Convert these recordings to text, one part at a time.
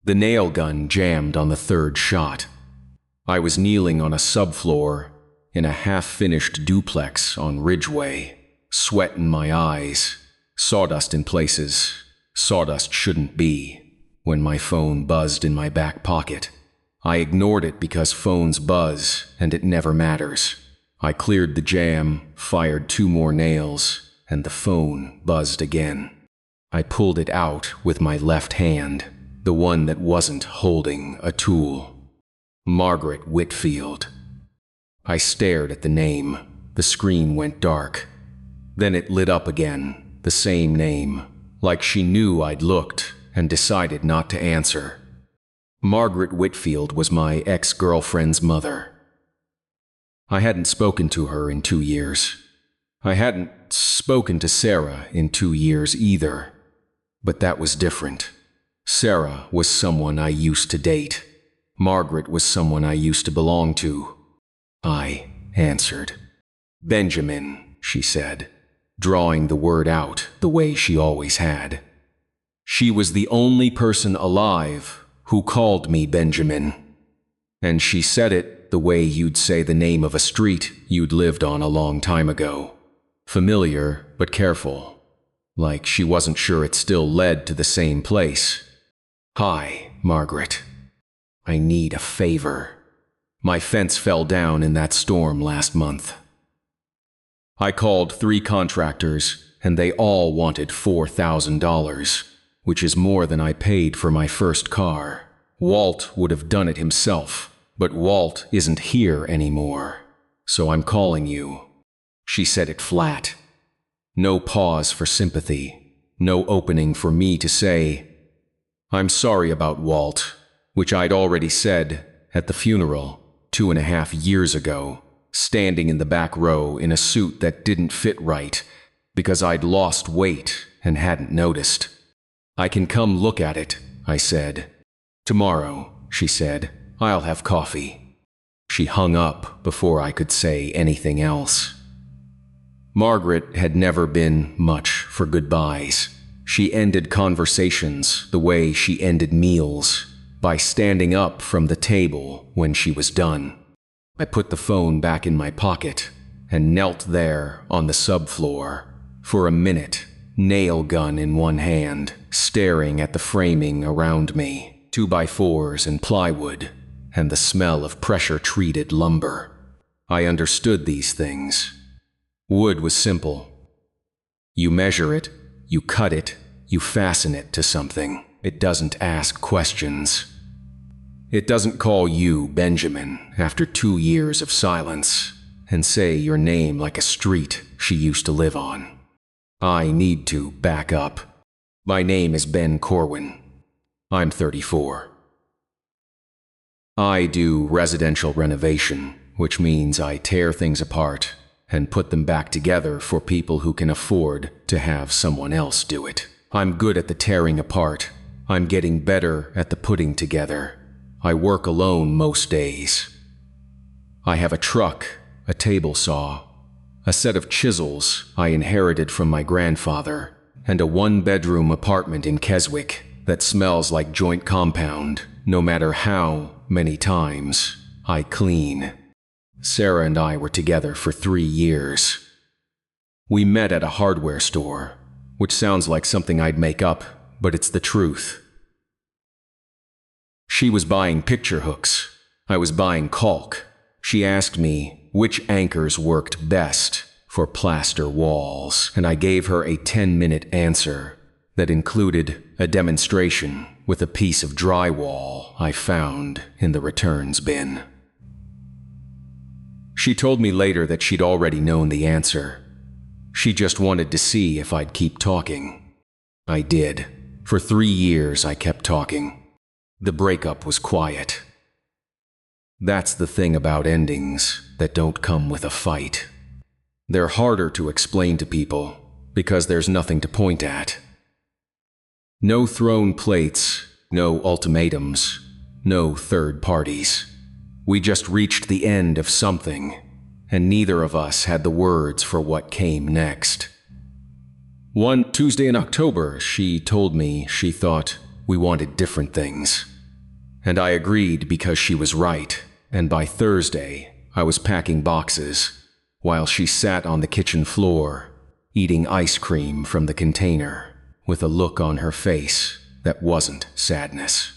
The nail gun jammed on the third shot. I was kneeling on a subfloor in a half-finished duplex on Ridgeway, sweat in my eyes, sawdust in places sawdust shouldn't be, when my phone buzzed in my back pocket. I ignored it because phones buzz and it never matters. I cleared the jam, fired 2 more nails, and the phone buzzed again. I pulled it out with my left hand, the one that wasn't holding a tool. Margaret Whitfield. I stared at the name. The screen went dark. Then it lit up again, the same name, like she knew I'd looked and decided not to answer. Margaret Whitfield was my ex-girlfriend's mother. I hadn't spoken to her in 2 years. I hadn't spoken to Sarah in 2 years either. But that was different. Sarah was someone I used to date. Margaret was someone I used to belong to. I answered. "Benjamin," she said, drawing the word out the way she always had. She was the only person alive who called me Benjamin. And she said it the way you'd say the name of a street you'd lived on a long time ago. Familiar, but careful. Like she wasn't sure it still led to the same place. "Hi, Margaret. I need a favor. My fence fell down in that storm last month." I called 3 contractors, and they all wanted $4,000, which is more than I paid for my first car. Walt would have done it himself, but Walt isn't here anymore, so I'm calling you. She said it flat. No pause for sympathy, no opening for me to say, "I'm sorry about Walt," which I'd already said at the funeral 2.5 years ago, standing in the back row in a suit that didn't fit right because I'd lost weight and hadn't noticed. "I can come look at it," I said. "Tomorrow," she said. "I'll have coffee." She hung up before I could say anything else. Margaret had never been much for goodbyes. She ended conversations the way she ended meals, by standing up from the table when she was done. I put the phone back in my pocket and knelt there on the subfloor for a minute, nail gun in one hand, staring at the framing around me, 2x4s and plywood, and the smell of pressure-treated lumber. I understood these things. Wood was simple. You measure it, you cut it, you fasten it to something. It doesn't ask questions. It doesn't call you Benjamin after 2 years of silence and say your name like a street she used to live on. I need to back up. My name is Ben Corwin. I'm 34. I do residential renovation, which means I tear things apart and put them back together for people who can afford to have someone else do it. I'm good at the tearing apart. I'm getting better at the putting together. I work alone most days. I have a truck, a table saw, a set of chisels I inherited from my grandfather, and a 1-bedroom apartment in Keswick that smells like joint compound, no matter how many times I clean. Sarah and I were together for 3 years. We met at a hardware store, which sounds like something I'd make up, but it's the truth. She was buying picture hooks. I was buying caulk. She asked me which anchors worked best for plaster walls, and I gave her a 10-minute answer that included a demonstration with a piece of drywall I found in the returns bin. She told me later that she'd already known the answer. She just wanted to see if I'd keep talking. I did. For 3 years I kept talking. The breakup was quiet. That's the thing about endings that don't come with a fight. They're harder to explain to people because there's nothing to point at. No thrown plates, no ultimatums, no third parties. We just reached the end of something, and neither of us had the words for what came next. One Tuesday in October, she told me she thought we wanted different things. And I agreed because she was right, and by Thursday, I was packing boxes, while she sat on the kitchen floor, eating ice cream from the container, with a look on her face that wasn't sadness.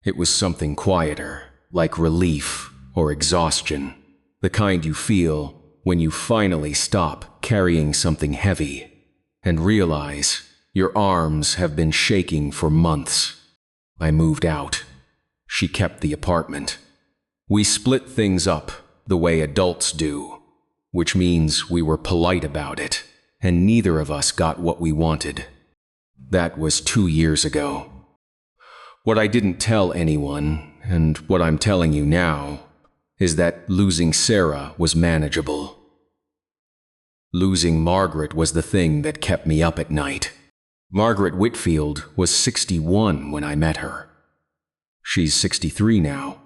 It was something quieter, like relief or exhaustion, the kind you feel when you finally stop carrying something heavy and realize your arms have been shaking for months. I moved out. She kept the apartment. We split things up the way adults do, which means we were polite about it, and neither of us got what we wanted. That was 2 years ago. What I didn't tell anyone, and what I'm telling you now, is that losing Sarah was manageable. Losing Margaret was the thing that kept me up at night. Margaret Whitfield was 61 when I met her. She's 63 now.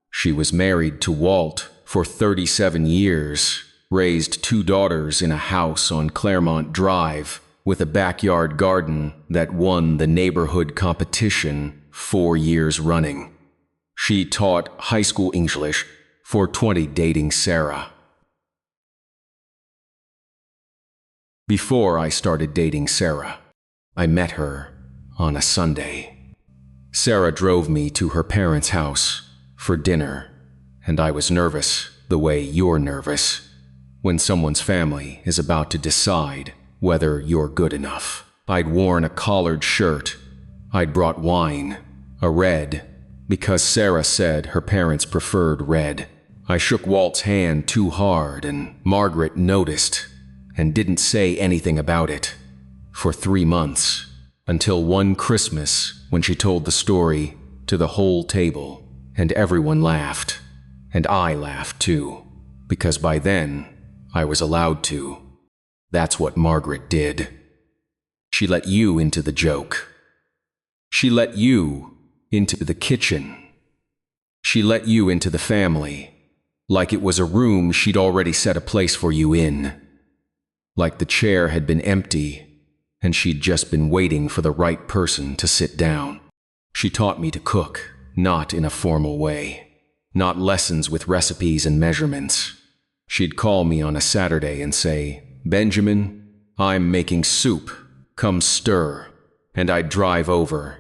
She was married to Walt for 37 years, raised 2 daughters in a house on Claremont Drive with a backyard garden that won the neighborhood competition 4 years running. She taught high school English for 20 dating Sarah. Before I started dating Sarah, I met her on a Sunday. Sarah drove me to her parents' house for dinner, and I was nervous the way you're nervous when someone's family is about to decide whether you're good enough. I'd worn a collared shirt. I'd brought wine, a red, because Sarah said her parents preferred red. I shook Walt's hand too hard, and Margaret noticed and didn't say anything about it for 3 months, until one Christmas when she told the story to the whole table, and everyone laughed, and I laughed too, because by then I was allowed to. That's what Margaret did. She let you into the joke. She let you into the kitchen. She let you into the family, like it was a room she'd already set a place for you in. Like the chair had been empty, and she'd just been waiting for the right person to sit down. She taught me to cook, not in a formal way, not lessons with recipes and measurements. She'd call me on a Saturday and say, "Benjamin, I'm making soup. Come stir." And I'd drive over,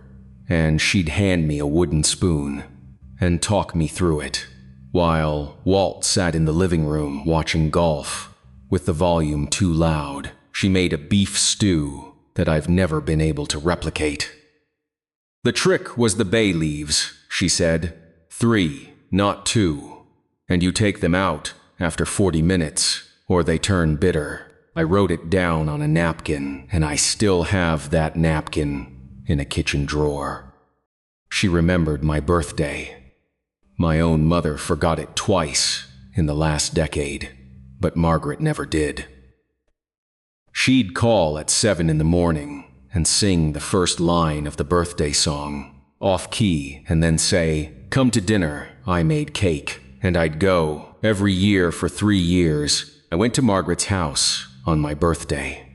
and she'd hand me a wooden spoon and talk me through it, while Walt sat in the living room watching golf with the volume too loud. She made a beef stew that I've never been able to replicate. The trick was the bay leaves, she said. 3, not 2. And you take them out after 40 minutes, or they turn bitter. I wrote it down on a napkin, and I still have that napkin in a kitchen drawer. She remembered my birthday. My own mother forgot it twice in the last decade, but Margaret never did. She'd call at 7 in the morning and sing the first line of the birthday song, off-key, and then say, "Come to dinner, I made cake." And I'd go every year for 3 years. I went to Margaret's house on my birthday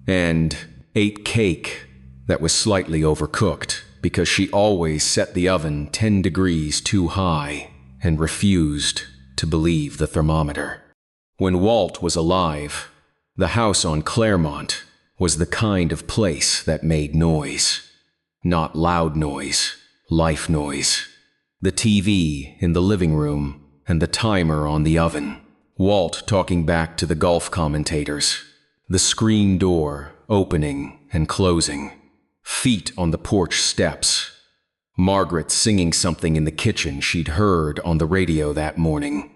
and ate cake that was slightly overcooked because she always set the oven 10 degrees too high and refused to believe the thermometer. When Walt was alive, the house on Claremont was the kind of place that made noise. Not loud noise, life noise. The TV in the living room and the timer on the oven. Walt talking back to the golf commentators. The screen door opening and closing. Feet on the porch steps. Margaret singing something in the kitchen she'd heard on the radio that morning.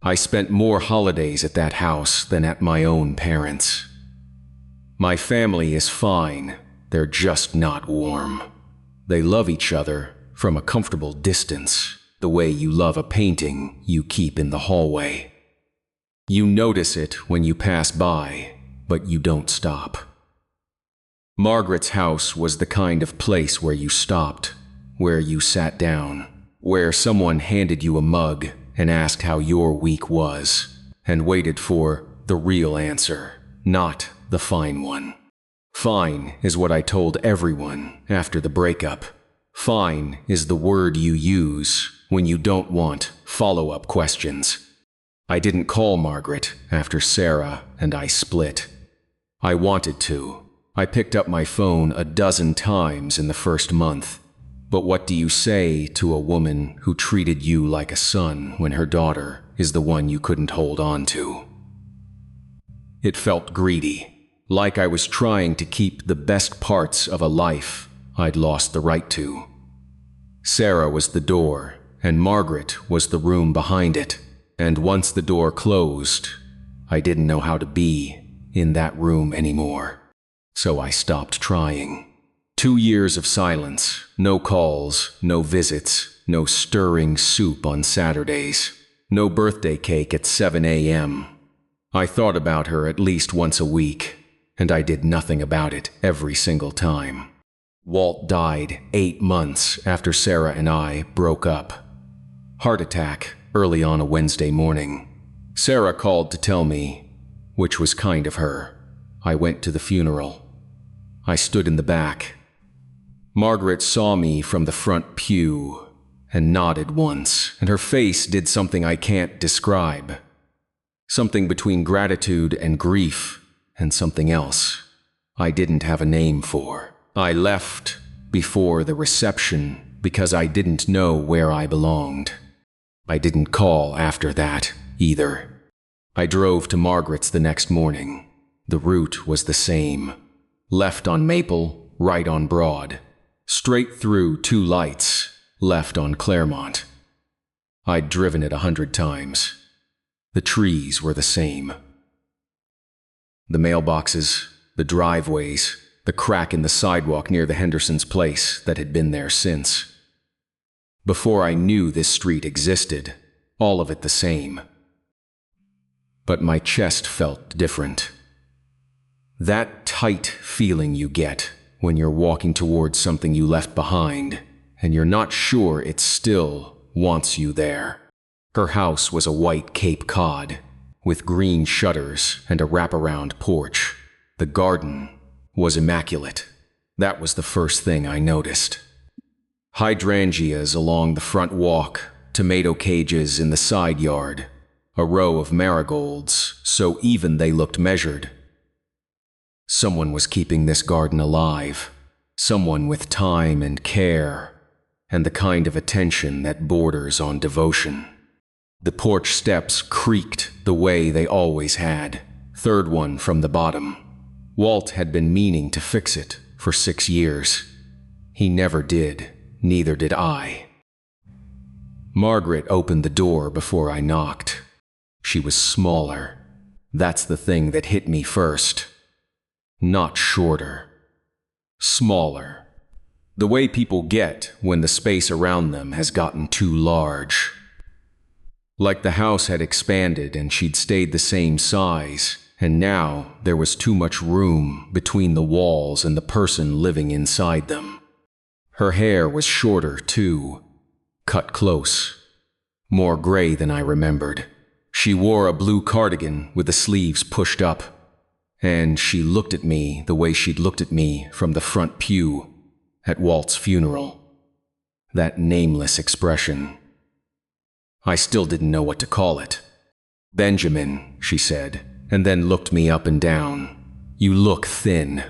I spent more holidays at that house than at my own parents'. My family is fine, they're just not warm. They love each other from a comfortable distance, the way you love a painting you keep in the hallway. You notice it when you pass by, but you don't stop. Margaret's house was the kind of place where you stopped, where you sat down, where someone handed you a mug and asked how your week was, and waited for the real answer, not the fine one. Fine is what I told everyone after the breakup. Fine is the word you use when you don't want follow-up questions. I didn't call Margaret after Sarah and I split. I wanted to. I picked up my phone a dozen times in the first month. But what do you say to a woman who treated you like a son when her daughter is the one you couldn't hold on to? It felt greedy, like I was trying to keep the best parts of a life I'd lost the right to. Sarah was the door, and Margaret was the room behind it, and once the door closed, I didn't know how to be in that room anymore. So I stopped trying. 2 years of silence, no calls, no visits, no stirring soup on Saturdays, no birthday cake at 7 a.m. I thought about her at least once a week, and I did nothing about it every single time. Walt died 8 months after Sarah and I broke up. Heart attack early on a Wednesday morning. Sarah called to tell me, which was kind of her. I went to the funeral. I stood in the back. Margaret saw me from the front pew and nodded once, and her face did something I can't describe. Something between gratitude and grief, and something else I didn't have a name for. I left before the reception because I didn't know where I belonged. I didn't call after that either. I drove to Margaret's the next morning. The route was the same. Left on Maple, right on Broad. Straight through 2 lights, left on Claremont. I'd driven it 100 times. The trees were the same. The mailboxes, the driveways, the crack in the sidewalk near the Hendersons' place that had been there since. Before I knew this street existed, all of it the same. But my chest felt different. That tight feeling you get when you're walking towards something you left behind, and you're not sure it still wants you there. Her house was a white Cape Cod, with green shutters and a wraparound porch. The garden was immaculate. That was the first thing I noticed. Hydrangeas along the front walk, tomato cages in the side yard, a row of marigolds, so even they looked measured. Someone was keeping this garden alive, someone with time and care, and the kind of attention that borders on devotion. The porch steps creaked the way they always had, 3rd one from the bottom. Walt had been meaning to fix it for 6 years. He never did, neither did I. Margaret opened the door before I knocked. She was smaller. That's the thing that hit me first. Not shorter. Smaller. The way people get when the space around them has gotten too large. Like the house had expanded and she'd stayed the same size, and now there was too much room between the walls and the person living inside them. Her hair was shorter, too. Cut close. More gray than I remembered. She wore a blue cardigan with the sleeves pushed up, and she looked at me the way she'd looked at me from the front pew at Walt's funeral. That nameless expression. I still didn't know what to call it. "Benjamin," she said, and then looked me up and down. "You look thin.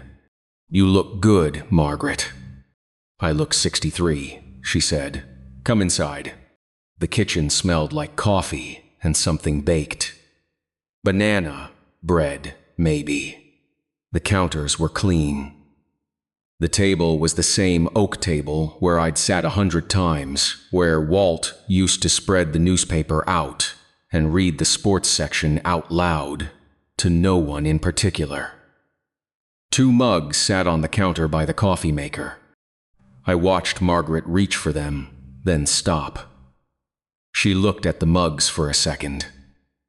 You look good, Margaret." "I look 63, she said. "Come inside." The kitchen smelled like coffee and something baked. Banana bread, maybe. The counters were clean. The table was the same oak table where I'd sat 100 times, where Walt used to spread the newspaper out and read the sports section out loud to no one in particular. 2 mugs sat on the counter by the coffee maker. I watched Margaret reach for them, then stop. She looked at the mugs for a second.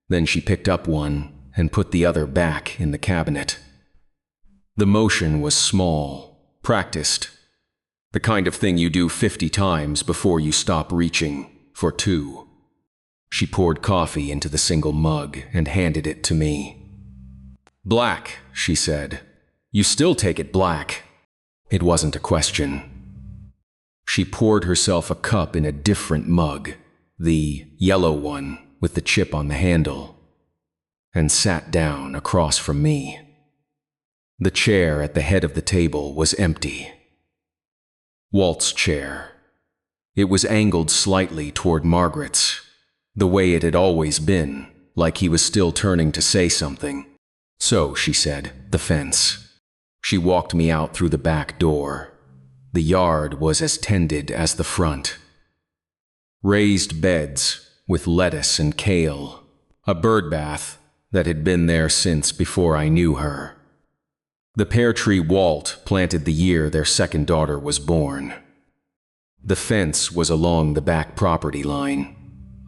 Then she picked up one and put the other back in the cabinet. The motion was small, practiced. The kind of thing you do 50 times before you stop reaching for 2. She poured coffee into the single mug and handed it to me. "Black," she said. "You still take it black." It wasn't a question. She poured herself a cup in a different mug, the yellow one with the chip on the handle, and sat down across from me. The chair at the head of the table was empty. Walt's chair. It was angled slightly toward Margaret's, the way it had always been, like he was still turning to say something. "So," she said, "the fence." She walked me out through the back door. The yard was as tended as the front. Raised beds with lettuce and kale, a bird bath that had been there since before I knew her. The pear tree Walt planted the year their second daughter was born. The fence was along the back property line.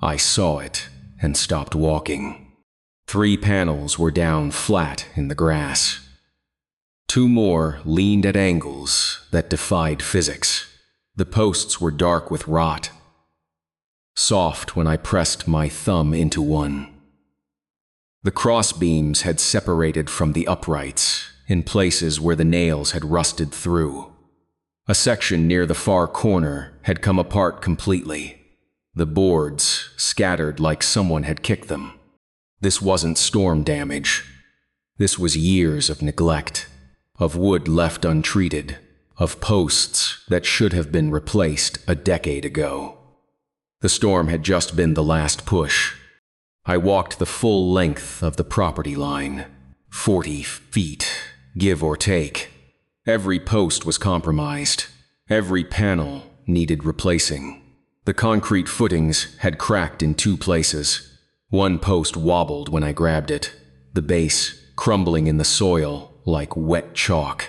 I saw it and stopped walking. 3 panels were down flat in the grass. 2 more leaned at angles that defied physics. The posts were dark with rot, soft when I pressed my thumb into one. The crossbeams had separated from the uprights in places where the nails had rusted through. A section near the far corner had come apart completely, the boards scattered like someone had kicked them. This wasn't storm damage. This was years of neglect, of wood left untreated, of posts that should have been replaced a decade ago. The storm had just been the last push. I walked the full length of the property line, 40 feet, give or take. Every post was compromised. Every panel needed replacing. The concrete footings had cracked in 2 places. One post wobbled when I grabbed it, the base crumbling in the soil like wet chalk.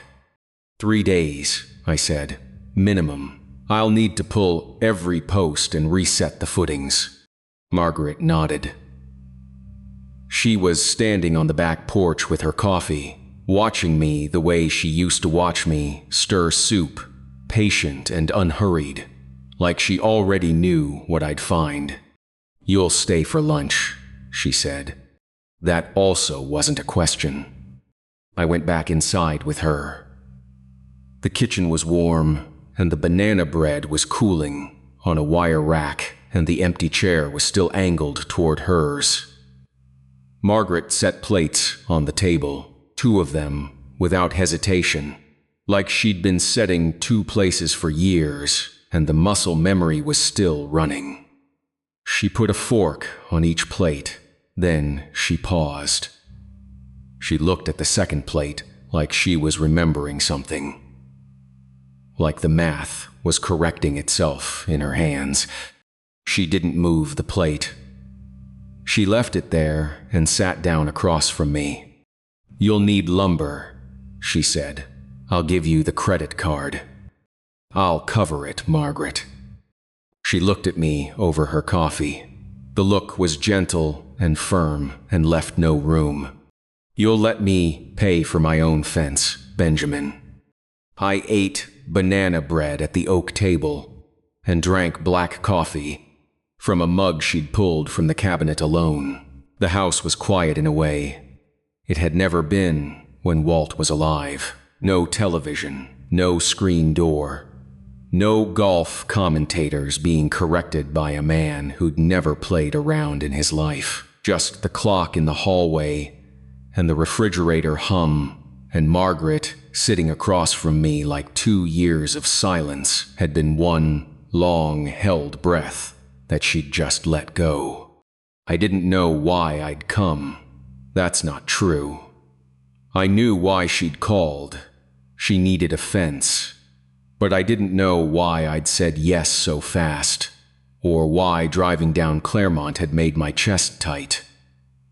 3 days, I said, minimum. I'll need to pull every post and reset the footings. Margaret nodded. She was standing on the back porch with her coffee, watching me the way she used to watch me stir soup, patient and unhurried, like she already knew what I'd find. "You'll stay for lunch," she said. That also wasn't a question. I went back inside with her. The kitchen was warm, and the banana bread was cooling on a wire rack, and the empty chair was still angled toward hers. Margaret set plates on the table, 2 of them, without hesitation, like she'd been setting 2 places for years, and the muscle memory was still running. She put a fork on each plate, then she paused. She looked at the second plate like she was remembering something, like the math was correcting itself in her hands. She didn't move the plate. She left it there and sat down across from me. "You'll need lumber," she said. "I'll give you the credit card." "I'll cover it, Margaret." She looked at me over her coffee. The look was gentle and firm and left no room. "You'll let me pay for my own fence, Benjamin." I ate banana bread at the oak table and drank black coffee from a mug she'd pulled from the cabinet alone. The house was quiet in a way it had never been when Walt was alive. No television, no screen door, no golf commentators being corrected by a man who'd never played around in his life. Just the clock in the hallway and the refrigerator hum, and Margaret sitting across from me like 2 years of silence had been one long-held breath that she'd just let go. I didn't know why I'd come. That's not true. I knew why she'd called. She needed a fence. But I didn't know why I'd said yes so fast, or why driving down Claremont had made my chest tight,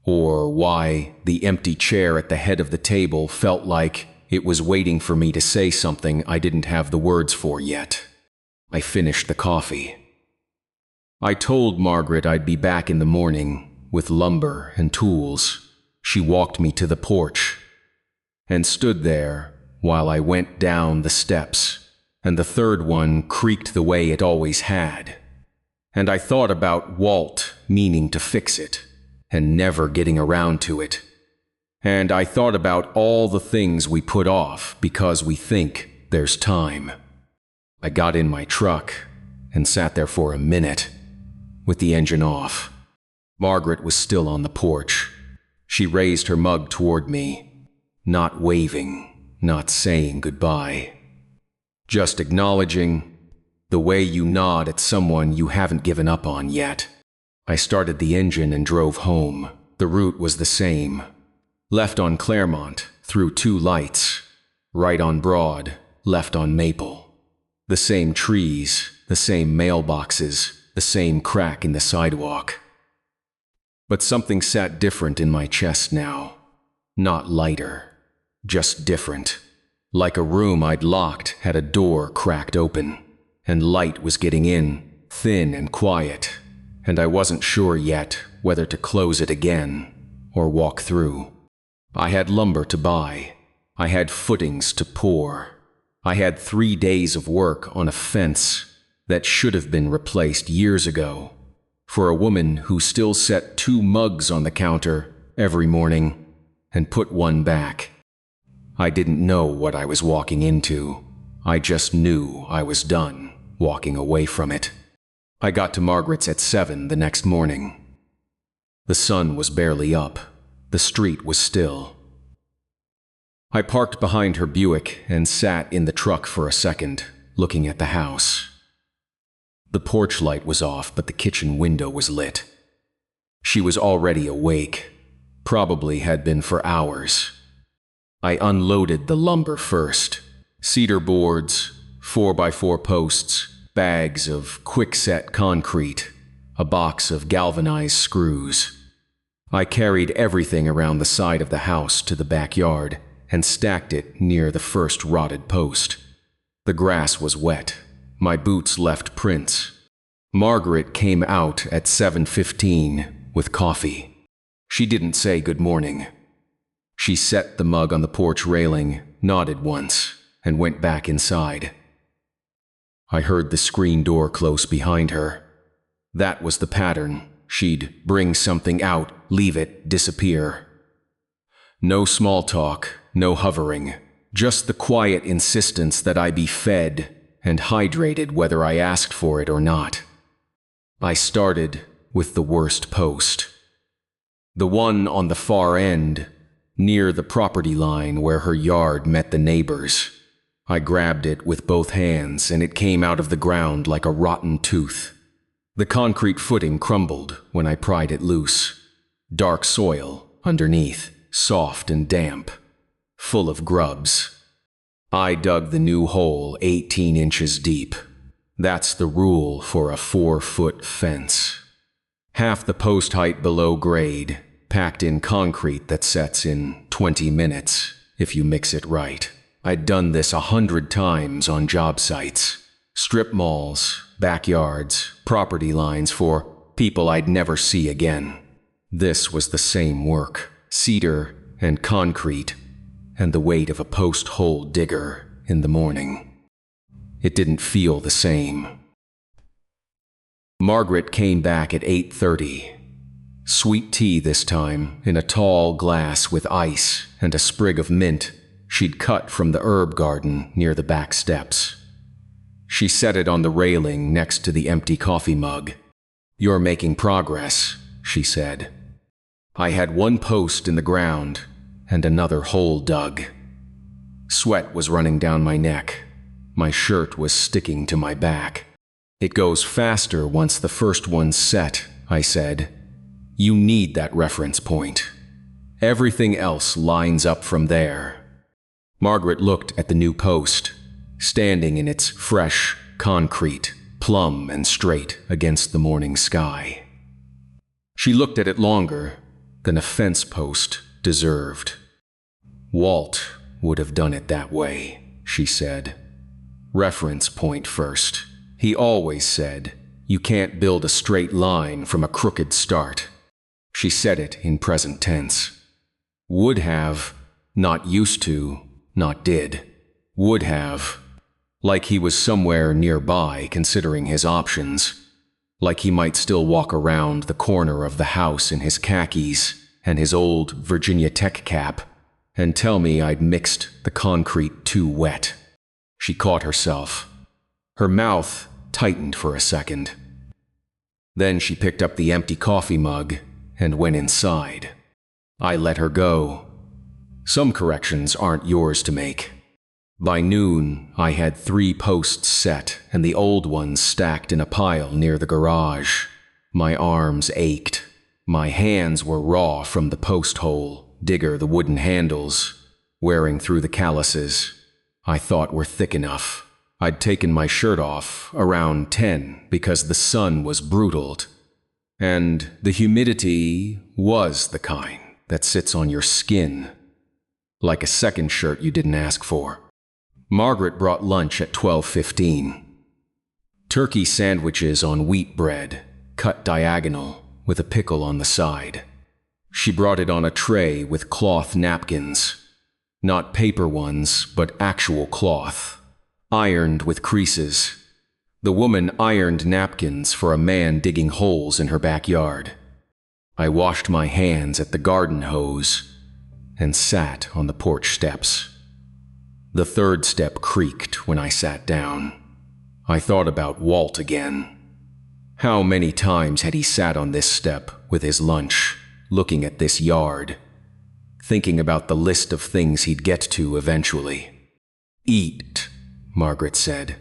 or why the empty chair at the head of the table felt like it was waiting for me to say something I didn't have the words for yet. I finished the coffee. I told Margaret I'd be back in the morning with lumber and tools. She walked me to the porch and stood there while I went down the steps, and the third one creaked the way it always had. And I thought about Walt meaning to fix it and never getting around to it. And I thought about all the things we put off because we think there's time. I got in my truck and sat there for a minute, with the engine off. Margaret was still on the porch. She raised her mug toward me, not waving, not saying goodbye. Just acknowledging, the way you nod at someone you haven't given up on yet. I started the engine and drove home. The route was the same. Left on Claremont, through 2 lights. Right on Broad, left on Maple. The same trees, the same mailboxes, the same crack in the sidewalk. But something sat different in my chest now. Not lighter, just different. Like a room I'd locked had a door cracked open, and light was getting in, thin and quiet, and I wasn't sure yet whether to close it again or walk through. I had lumber to buy. I had footings to pour. I had 3 days of work on a fence that should have been replaced years ago for a woman who still set 2 mugs on the counter every morning and put one back. I didn't know what I was walking into. I just knew I was done walking away from it. I got to Margaret's at 7 the next morning. The sun was barely up. The street was still. I parked behind her Buick and sat in the truck for a second, looking at the house. The porch light was off, but the kitchen window was lit. She was already awake, probably had been for hours. I unloaded the lumber first. Cedar boards, 4x4 posts, bags of quick-set concrete, a box of galvanized screws. I carried everything around the side of the house to the backyard and stacked it near the first rotted post. The grass was wet. My boots left prints. Margaret came out at 7:15 with coffee. She didn't say good morning. She set the mug on the porch railing, nodded once, and went back inside. I heard the screen door close behind her. That was the pattern. She'd bring something out, leave it, disappear. No small talk, no hovering, just the quiet insistence that I be fed and hydrated whether I asked for it or not. I started with the worst post. The one on the far end, near the property line where her yard met the neighbor's. I grabbed it with both hands and it came out of the ground like a rotten tooth. The concrete footing crumbled when I pried it loose. Dark soil underneath, soft and damp, full of grubs. I dug the new hole 18 inches deep. That's the rule for a 4-foot fence. Half the post height below grade, packed in concrete that sets in 20 minutes, if you mix it right. I'd done this 100 times on job sites, strip malls, backyards, property lines for people I'd never see again. This was the same work, cedar and concrete, and the weight of a post hole digger in the morning. It didn't feel the same. Margaret came back at 8:30. Sweet tea this time, in a tall glass with ice and a sprig of mint she'd cut from the herb garden near the back steps. She set it on the railing next to the empty coffee mug. "You're making progress," she said. I had 1 post in the ground and another hole dug. Sweat was running down my neck. My shirt was sticking to my back. "It goes faster once the first one's set," I said. "You need that reference point. Everything else lines up from there." Margaret looked at the new post, standing in its fresh concrete, plumb and straight against the morning sky. She looked at it longer than a fence post deserved. "Walt would have done it that way," she said. "Reference point first. He always said, you can't build a straight line from a crooked start." She said it in present tense. Would have, not used to, not did. Would have. Like he was somewhere nearby considering his options. Like he might still walk around the corner of the house in his khakis and his old Virginia Tech cap and tell me I'd mixed the concrete too wet. She caught herself. Her mouth tightened for a second. Then she picked up the empty coffee mug and went inside. I let her go. Some corrections aren't yours to make. By noon, I had 3 posts set and the old ones stacked in a pile near the garage. My arms ached. My hands were raw from the post hole, digger the wooden handles, wearing through the calluses. I thought were thick enough. I'd taken my shirt off around 10 because the sun was brutal, and the humidity was the kind that sits on your skin, like a second shirt you didn't ask for. Margaret brought lunch at 12:15. Turkey sandwiches on wheat bread, cut diagonal, with a pickle on the side. She brought it on a tray with cloth napkins. Not paper ones, but actual cloth, ironed with creases. The woman ironed napkins for a man digging holes in her backyard. I washed my hands at the garden hose and sat on the porch steps. The 3rd step creaked when I sat down. I thought about Walt again. How many times had he sat on this step with his lunch, looking at this yard, thinking about the list of things he'd get to eventually. "Eat," Margaret said.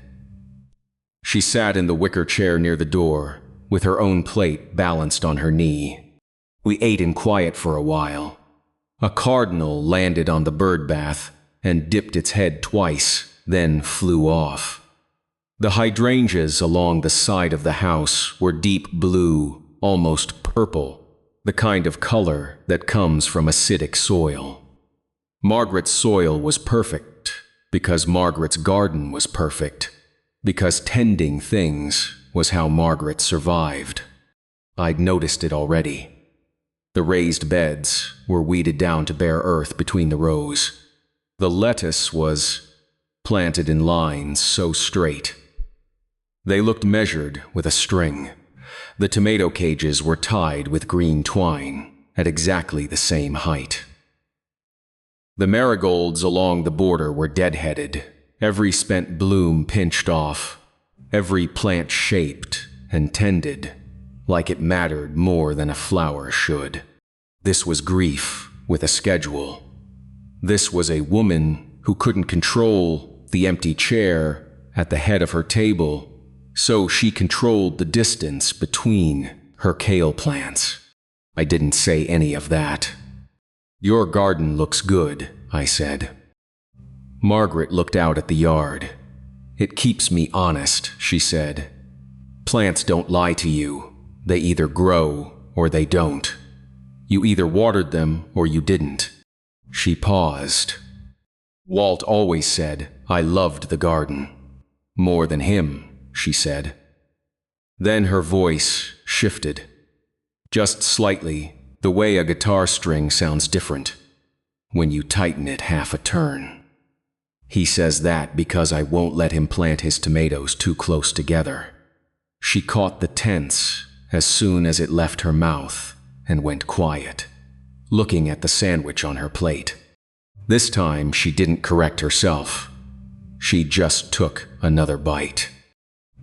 She sat in the wicker chair near the door, with her own plate balanced on her knee. We ate in quiet for a while. A cardinal landed on the bird bath and dipped its head twice, then flew off. The hydrangeas along the side of the house were deep blue, almost purple, the kind of color that comes from acidic soil. Margaret's soil was perfect, because Margaret's garden was perfect, because tending things was how Margaret survived. I'd noticed it already. The raised beds were weeded down to bare earth between the rows. The lettuce was planted in lines so straight. They looked measured with a string. The tomato cages were tied with green twine at exactly the same height. The marigolds along the border were dead-headed, every spent bloom pinched off, every plant shaped and tended like it mattered more than a flower should. This was grief with a schedule. This was a woman who couldn't control the empty chair at the head of her table, so she controlled the distance between her kale plants. I didn't say any of that. "Your garden looks good," I said. Margaret looked out at the yard. "It keeps me honest," she said. "Plants don't lie to you. They either grow or they don't. You either watered them or you didn't." She paused. "Walt always said I loved the garden. More than him," she said. Then her voice shifted. Just slightly, the way a guitar string sounds different when you tighten it half a turn. "He says that because I won't let him plant his tomatoes too close together." She caught the tense as soon as it left her mouth and went quiet, looking at the sandwich on her plate. This time she didn't correct herself. She just took another bite.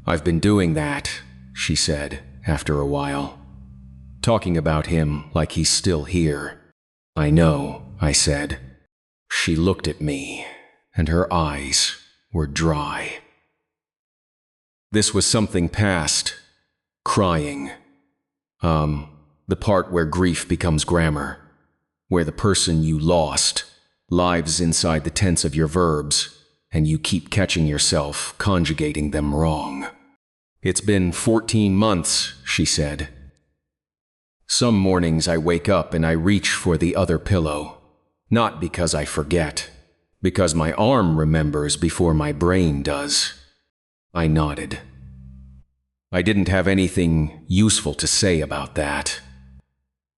"I've been doing that," she said after a while. "Talking about him like he's still here." "I know," I said. She looked at me, and her eyes were dry. This was something past. Crying. The part where grief becomes grammar, where the person you lost lives inside the tense of your verbs, and you keep catching yourself conjugating them wrong. "It's been 14 months, she said. Some mornings I wake up and I reach for the other pillow, not because I forget, because my arm remembers before my brain does. I nodded. I didn't have anything useful to say about that.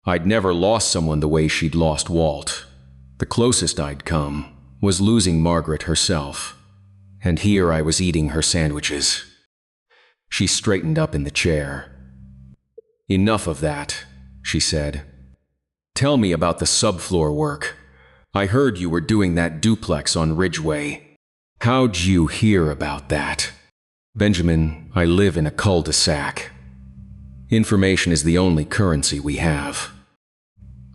I'd never lost someone the way she'd lost Walt. The closest I'd come was losing Margaret herself, and here I was eating her sandwiches. She straightened up in the chair. "Enough of that," she said. "Tell me about the subfloor work. I heard you were doing that duplex on Ridgeway. How'd you hear about that?" Benjamin, I live in a cul-de-sac. Information is the only currency we have.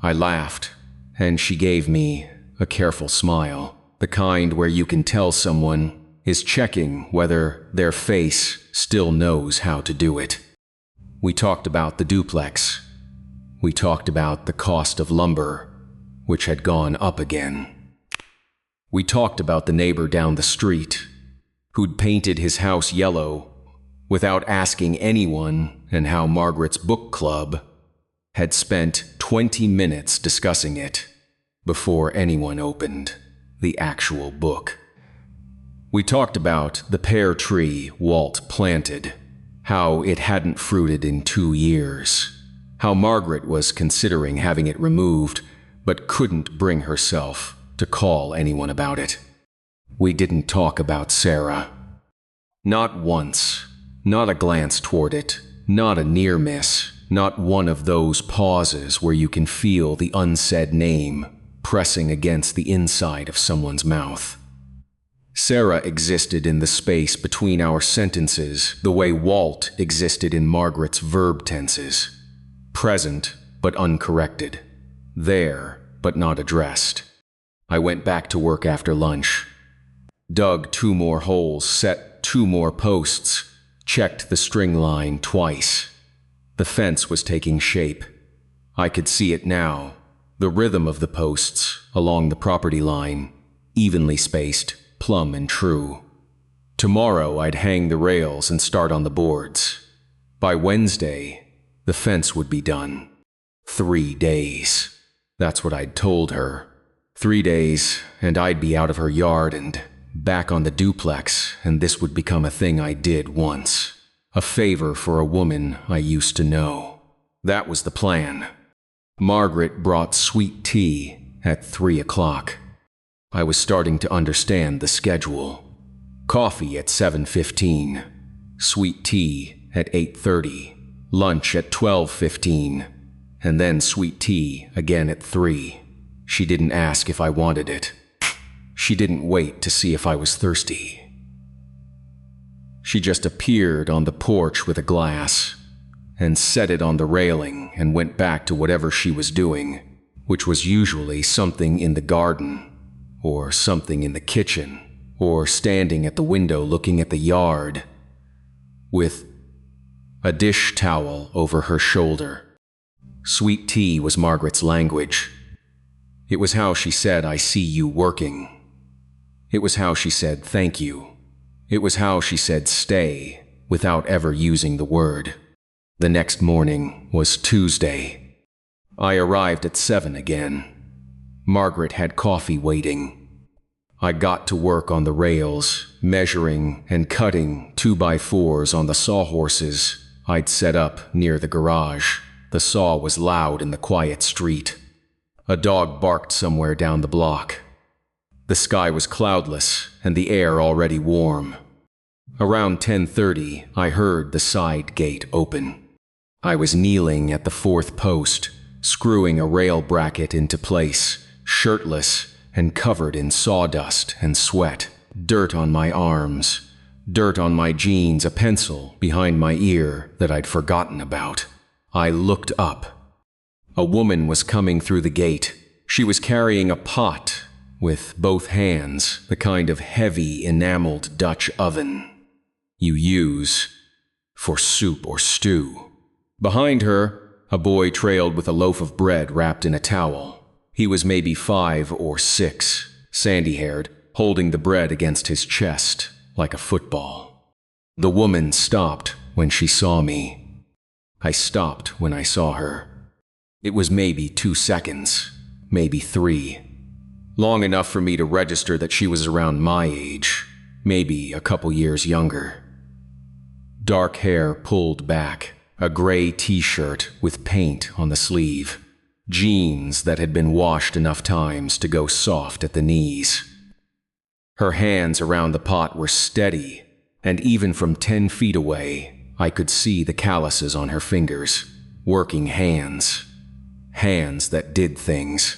I laughed, and she gave me a careful smile, the kind where you can tell someone is checking whether their face still knows how to do it. We talked about the duplex. We talked about the cost of lumber, which had gone up again. We talked about the neighbor down the street, who'd painted his house yellow without asking anyone, and how Margaret's book club had spent 20 minutes discussing it before anyone opened the actual book. We talked about the pear tree Walt planted, how it hadn't fruited in 2 years, how Margaret was considering having it removed but couldn't bring herself to call anyone about it. We didn't talk about Sarah. Not once, not a glance toward it, not a near miss, not one of those pauses where you can feel the unsaid name pressing against the inside of someone's mouth. Sarah existed in the space between our sentences the way Walt existed in Margaret's verb tenses. Present but uncorrected. There but not addressed. I went back to work after lunch. Dug 2 more holes, set 2 more posts, checked the string line twice. The fence was taking shape. I could see it now, the rhythm of the posts along the property line, evenly spaced, plumb and true. Tomorrow I'd hang the rails and start on the boards. By Wednesday, the fence would be done. 3 days. That's what I'd told her. 3 days, and I'd be out of her yard and back on the duplex, and this would become a thing I did once. A favor for a woman I used to know. That was the plan. Margaret brought sweet tea at 3 o'clock. I was starting to understand the schedule. Coffee at 7:15, sweet tea at 8:30, lunch at 12:15, and then sweet tea again at 3. She didn't ask if I wanted it. She didn't wait to see if I was thirsty. She just appeared on the porch with a glass and set it on the railing and went back to whatever she was doing, which was usually something in the garden, or something in the kitchen, or standing at the window looking at the yard, with a dish towel over her shoulder. Sweet tea was Margaret's language. It was how she said, "I see you working." It was how she said, "Thank you." It was how she said, "Stay," without ever using the word. The next morning was Tuesday. I arrived at 7 again. Margaret had coffee waiting. I got to work on the rails, measuring and cutting 2x4s on the sawhorses I'd set up near the garage. The saw was loud in the quiet street. A dog barked somewhere down the block. The sky was cloudless and the air already warm. Around 10:30, I heard the side gate open. I was kneeling at the 4th post, screwing a rail bracket into place, shirtless and covered in sawdust and sweat, dirt on my arms, dirt on my jeans, a pencil behind my ear that I'd forgotten about. I looked up. A woman was coming through the gate. She was carrying a pot with both hands, the kind of heavy enameled Dutch oven you use for soup or stew. Behind her, a boy trailed with a loaf of bread wrapped in a towel. He was maybe 5 or 6, sandy-haired, holding the bread against his chest like a football. The woman stopped when she saw me. I stopped when I saw her. It was maybe 2 seconds, maybe 3. Long enough for me to register that she was around my age, maybe a couple years younger. Dark hair pulled back, a gray t-shirt with paint on the sleeve, jeans that had been washed enough times to go soft at the knees. Her hands around the pot were steady, and even from 10 feet away, I could see the calluses on her fingers, working hands. Hands that did things.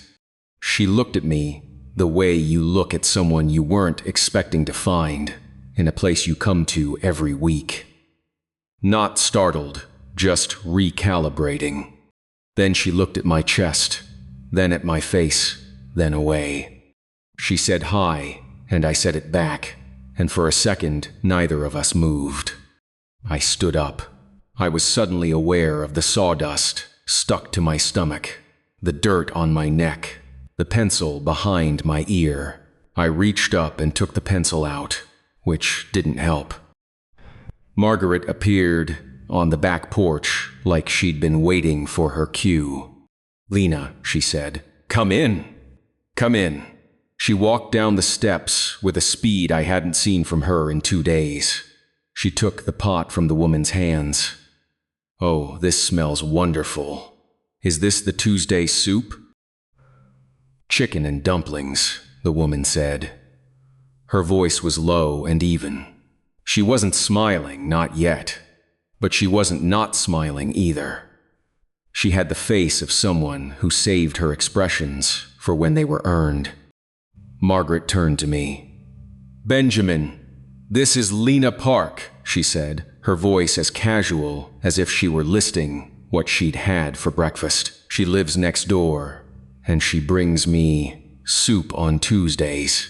She looked at me the way you look at someone you weren't expecting to find in a place you come to every week. Not startled, just recalibrating. Then she looked at my chest, then at my face, then away. She said hi, and I said it back, and for a second, neither of us moved. I stood up. I was suddenly aware of the sawdust stuck to my stomach, the dirt on my neck, the pencil behind my ear. I reached up and took the pencil out, which didn't help. Margaret appeared on the back porch like she'd been waiting for her cue. "Lena," she said, "come in. Come in." She walked down the steps with a speed I hadn't seen from her in 2 days. She took the pot from the woman's hands. "Oh, this smells wonderful. Is this the Tuesday soup?" "Chicken and dumplings," the woman said. Her voice was low and even. She wasn't smiling, not yet, but she wasn't not smiling either. She had the face of someone who saved her expressions for when they were earned. Margaret turned to me. "Benjamin, this is Lena Park," she said, her voice as casual as if she were listing what she'd had for breakfast. "She lives next door, and she brings me soup on Tuesdays."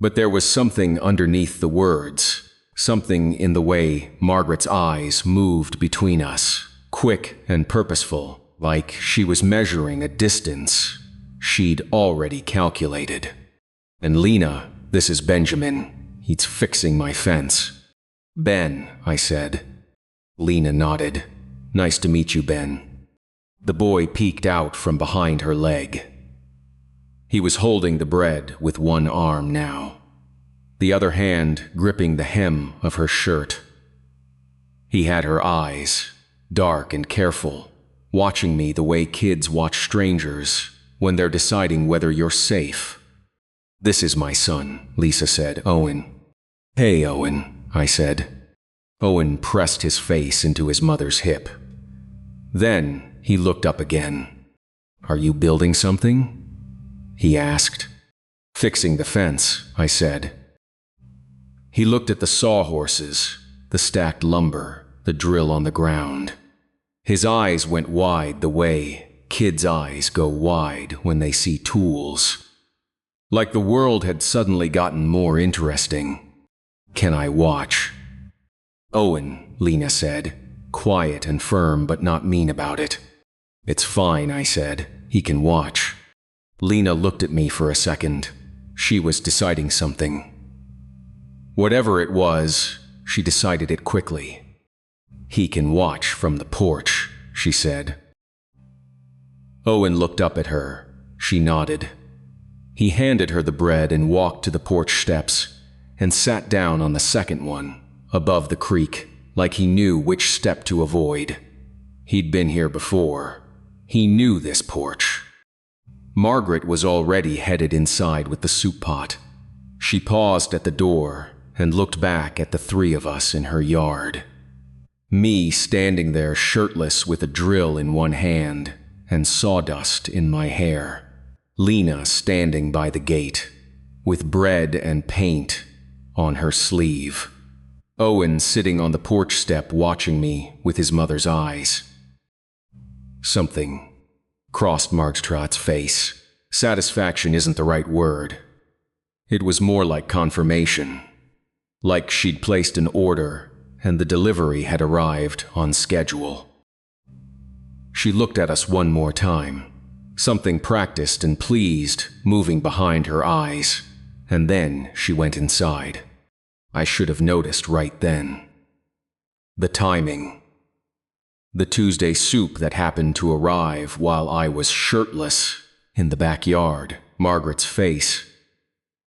But there was something underneath the words, something in the way Margaret's eyes moved between us, quick and purposeful, like she was measuring a distance she'd already calculated. "And Lena, this is Benjamin. He's fixing my fence." "Ben," I said. Lena nodded. "Nice to meet you, Ben." The boy peeked out from behind her leg. He was holding the bread with one arm now, the other hand gripping the hem of her shirt. He had her eyes, dark and careful, watching me the way kids watch strangers when they're deciding whether you're safe. "This is my son," Lisa said, "Owen." "Hey, Owen," I said. Owen pressed his face into his mother's hip. Then he looked up again. "Are you building something?" he asked. "Fixing the fence," I said. He looked at the sawhorses, the stacked lumber, the drill on the ground. His eyes went wide the way kids' eyes go wide when they see tools. Like the world had suddenly gotten more interesting. "Can I watch?" "Owen," Lena said, quiet and firm but not mean about it. "It's fine," I said. "He can watch." Lena looked at me for a second. She was deciding something. Whatever it was, she decided it quickly. "He can watch from the porch," she said. Owen looked up at her. She nodded. He handed her the bread and walked to the porch steps and sat down on the second one, above the creek, like he knew which step to avoid. He'd been here before. He knew this porch. Margaret was already headed inside with the soup pot. She paused at the door and looked back at the three of us in her yard. Me standing there shirtless with a drill in one hand and sawdust in my hair. Lena standing by the gate, with bread and paint on her sleeve. Owen sitting on the porch step watching me with his mother's eyes. Something crossed Margtrot's face. Satisfaction isn't the right word. It was more like confirmation. Like she'd placed an order and the delivery had arrived on schedule. She looked at us one more time, something practiced and pleased moving behind her eyes, and then she went inside. I should have noticed right then. The timing. The Tuesday soup that happened to arrive while I was shirtless in the backyard, Margaret's face.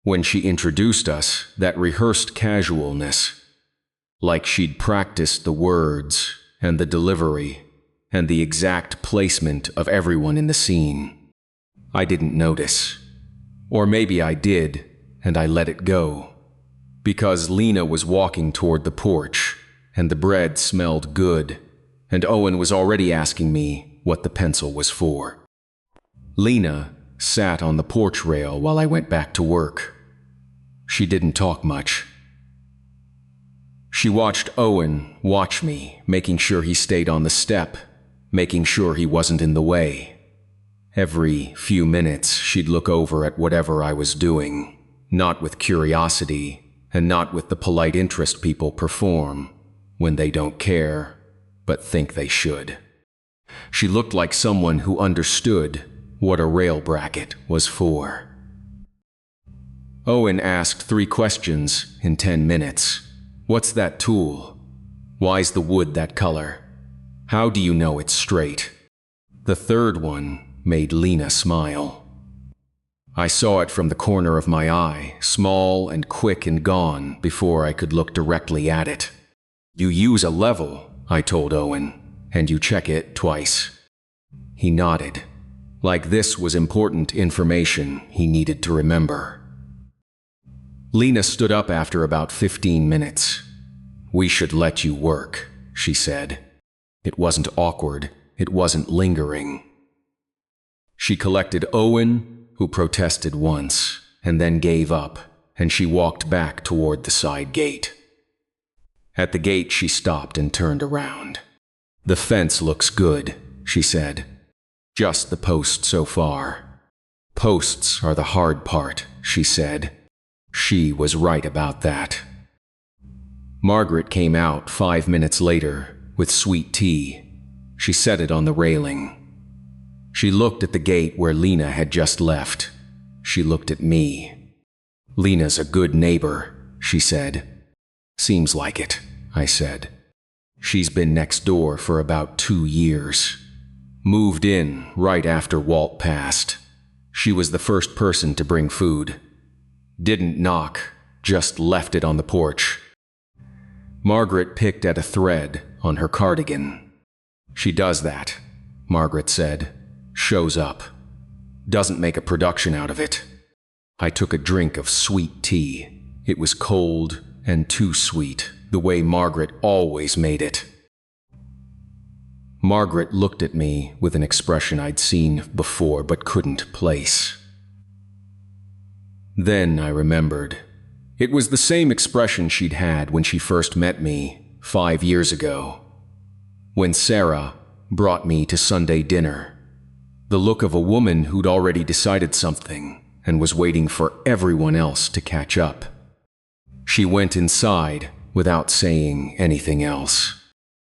When she introduced us, that rehearsed casualness, like she'd practiced the words and the delivery and the exact placement of everyone in the scene. I didn't notice. Or maybe I did, and I let it go. Because Lena was walking toward the porch, and the bread smelled good, and Owen was already asking me what the pencil was for. Lena sat on the porch rail while I went back to work. She didn't talk much. She watched Owen watch me, making sure he stayed on the step, making sure he wasn't in the way. Every few minutes, she'd look over at whatever I was doing, not with curiosity, and not with the polite interest people perform when they don't care, but think they should. She looked like someone who understood what a rail bracket was for. Owen asked 3 questions in 10 minutes. What's that tool? Why's the wood that color? How do you know it's straight? The third one made Lena smile. I saw it from the corner of my eye, small and quick and gone before I could look directly at it. You use a level, I told Owen, and you check it twice. He nodded, like this was important information he needed to remember. Lena stood up after about 15 minutes. We should let you work, she said. It wasn't awkward, it wasn't lingering. She collected Owen, who protested once, and then gave up, and she walked back toward the side gate. At the gate, she stopped and turned around. The fence looks good, she said. Just the post so far. Posts are the hard part, she said. She was right about that. Margaret came out 5 minutes later with sweet tea. She set it on the railing. She looked at the gate where Lena had just left. She looked at me. Lena's a good neighbor, she said. Seems like it, I said. She's been next door for about 2 years. Moved in right after Walt passed. She was the first person to bring food. Didn't knock, just left it on the porch. Margaret picked at a thread on her cardigan. She does that, Margaret said. Shows up. Doesn't make a production out of it. I took a drink of sweet tea. It was cold and too sweet, the way Margaret always made it. Margaret looked at me with an expression I'd seen before but couldn't place. Then I remembered. It was the same expression she'd had when she first met me 5 years ago, when Sarah brought me to Sunday dinner. The look of a woman who'd already decided something and was waiting for everyone else to catch up. She went inside without saying anything else.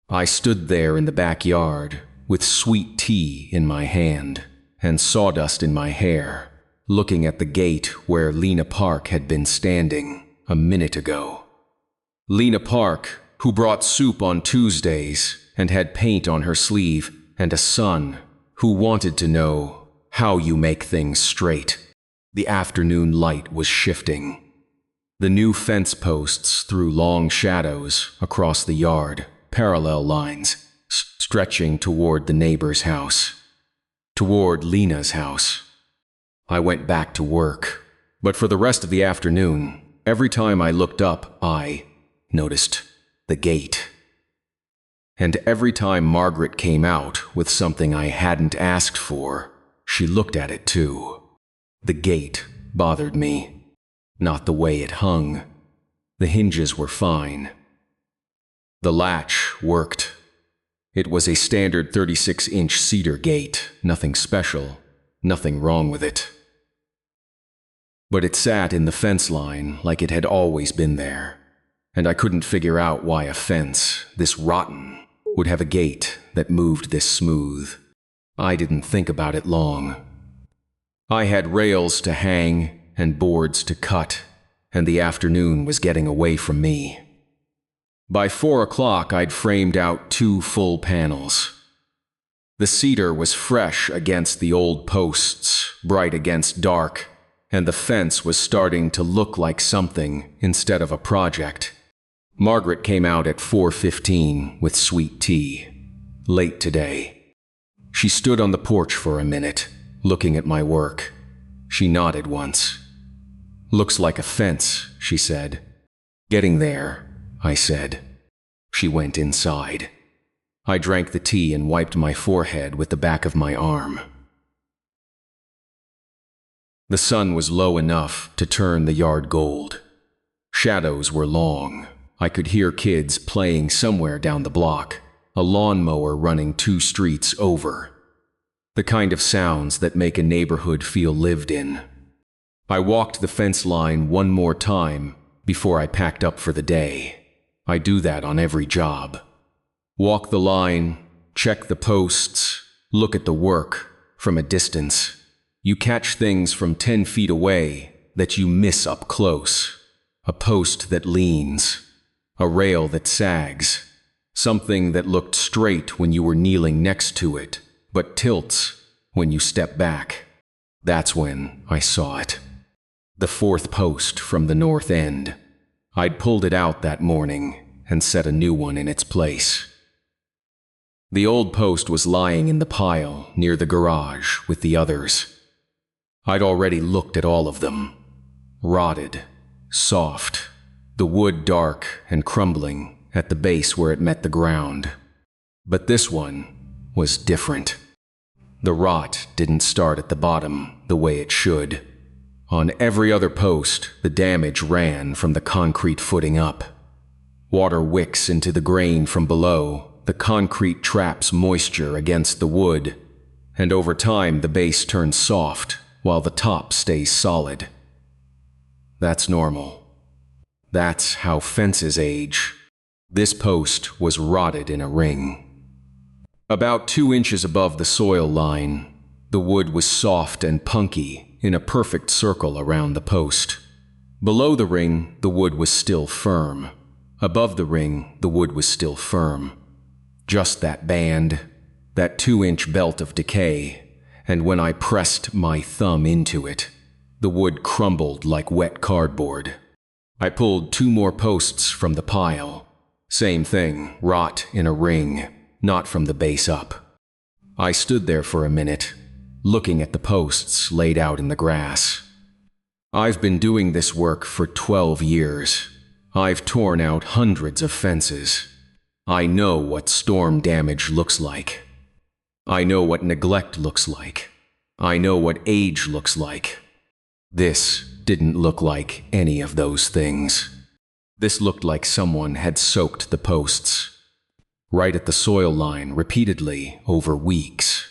I stood there in the backyard with sweet tea in my hand and sawdust in my hair, looking at the gate where Lena Park had been standing a minute ago. Lena Park, who brought soup on Tuesdays and had paint on her sleeve, and a son who wanted to know how you make things straight. The afternoon light was shifting. The new fence posts threw long shadows across the yard, parallel lines, stretching toward the neighbor's house, toward Lena's house. I went back to work, but for the rest of the afternoon, every time I looked up, I noticed the gate. And every time Margaret came out with something I hadn't asked for, she looked at it too. The gate bothered me, not the way it hung. The hinges were fine. The latch worked. It was a standard 36-inch cedar gate, nothing special, nothing wrong with it. But it sat in the fence line like it had always been there, and I couldn't figure out why a fence, this rotten, would have a gate that moved this smooth. I didn't think about it long. I had rails to hang and boards to cut, and the afternoon was getting away from me. By 4 o'clock, I'd framed out 2 full panels. The cedar was fresh against the old posts, bright against dark, and the fence was starting to look like something instead of a project. Margaret came out at 4:15 with sweet tea. Late today. She stood on the porch for a minute, looking at my work. She nodded once. Looks like a fence, she said. Getting there, I said. She went inside. I drank the tea and wiped my forehead with the back of my arm. The sun was low enough to turn the yard gold. Shadows were long, I could hear kids playing somewhere down the block, a lawnmower running 2 streets over. The kind of sounds that make a neighborhood feel lived in. I walked the fence line one more time before I packed up for the day. I do that on every job. Walk the line, check the posts, look at the work from a distance. You catch things from 10 feet away that you miss up close. A post that leans, a rail that sags, something that looked straight when you were kneeling next to it, but tilts when you step back. That's when I saw it. The 4th post from the north end. I'd pulled it out that morning and set a new one in its place. The old post was lying in the pile near the garage with the others. I'd already looked at all of them. Rotted, soft, the wood dark and crumbling at the base where it met the ground. But this one was different. The rot didn't start at the bottom the way it should. On every other post, the damage ran from the concrete footing up. Water wicks into the grain from below. The concrete traps moisture against the wood, and over time the base turns soft while the top stays solid. That's normal. That's how fences age. This post was rotted in a ring. About 2 inches above the soil line, the wood was soft and punky in a perfect circle around the post. Below the ring, the wood was still firm. Above the ring, the wood was still firm. Just that band, that 2-inch belt of decay, and when I pressed my thumb into it, the wood crumbled like wet cardboard. I pulled 2 more posts from the pile. Same thing, rot in a ring, not from the base up. I stood there for a minute, looking at the posts laid out in the grass. I've been doing this work for 12 years. I've torn out hundreds of fences. I know what storm damage looks like. I know what neglect looks like. I know what age looks like. This didn't look like any of those things. This looked like someone had soaked the posts, right at the soil line repeatedly over weeks.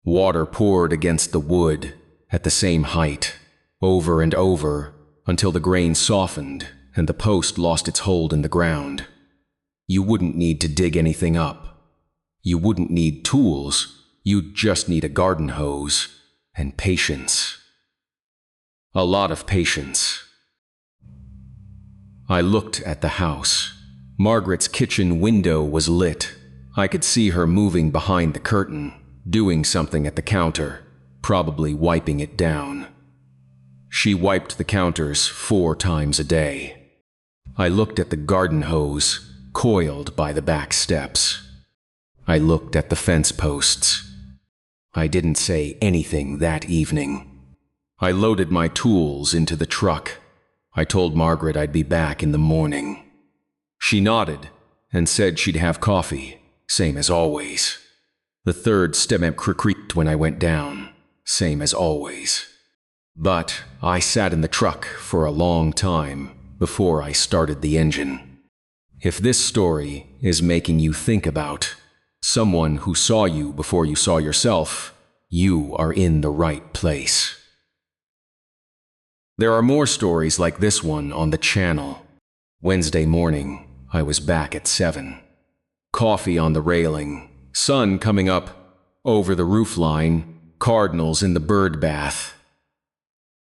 Water poured against the wood at the same height, over and over, until the grain softened and the post lost its hold in the ground. You wouldn't need to dig anything up. You wouldn't need tools. You'd just need a garden hose and patience. A lot of patience. I looked at the house. Margaret's kitchen window was lit. I could see her moving behind the curtain, doing something at the counter, probably wiping it down. She wiped the counters 4 times a day. I looked at the garden hose, coiled by the back steps. I looked at the fence posts. I didn't say anything that evening. I loaded my tools into the truck. I told Margaret I'd be back in the morning. She nodded and said she'd have coffee, same as always. The 3rd step creaked when I went down, same as always. But I sat in the truck for a long time before I started the engine. If this story is making you think about someone who saw you before you saw yourself, you are in the right place. There are more stories like this one on the channel. Wednesday morning, I was back at 7. Coffee on the railing, sun coming up over the roofline, cardinals in the bird bath.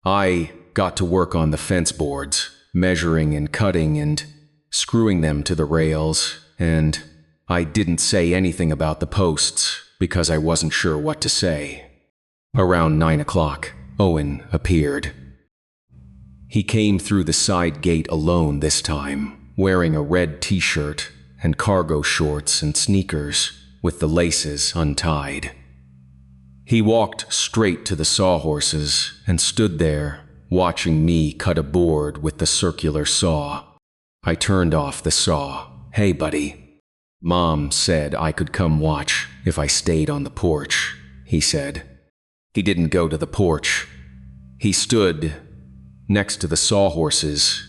I got to work on the fence boards, measuring and cutting and screwing them to the rails, and I didn't say anything about the posts because I wasn't sure what to say. Around 9 o'clock, Owen appeared. He came through the side gate alone this time, wearing a red t-shirt and cargo shorts and sneakers with the laces untied. He walked straight to the sawhorses and stood there, watching me cut a board with the circular saw. I turned off the saw. "Hey, buddy. Mom said I could come watch if I stayed on the porch," he said. He didn't go to the porch. He stood next to the sawhorses,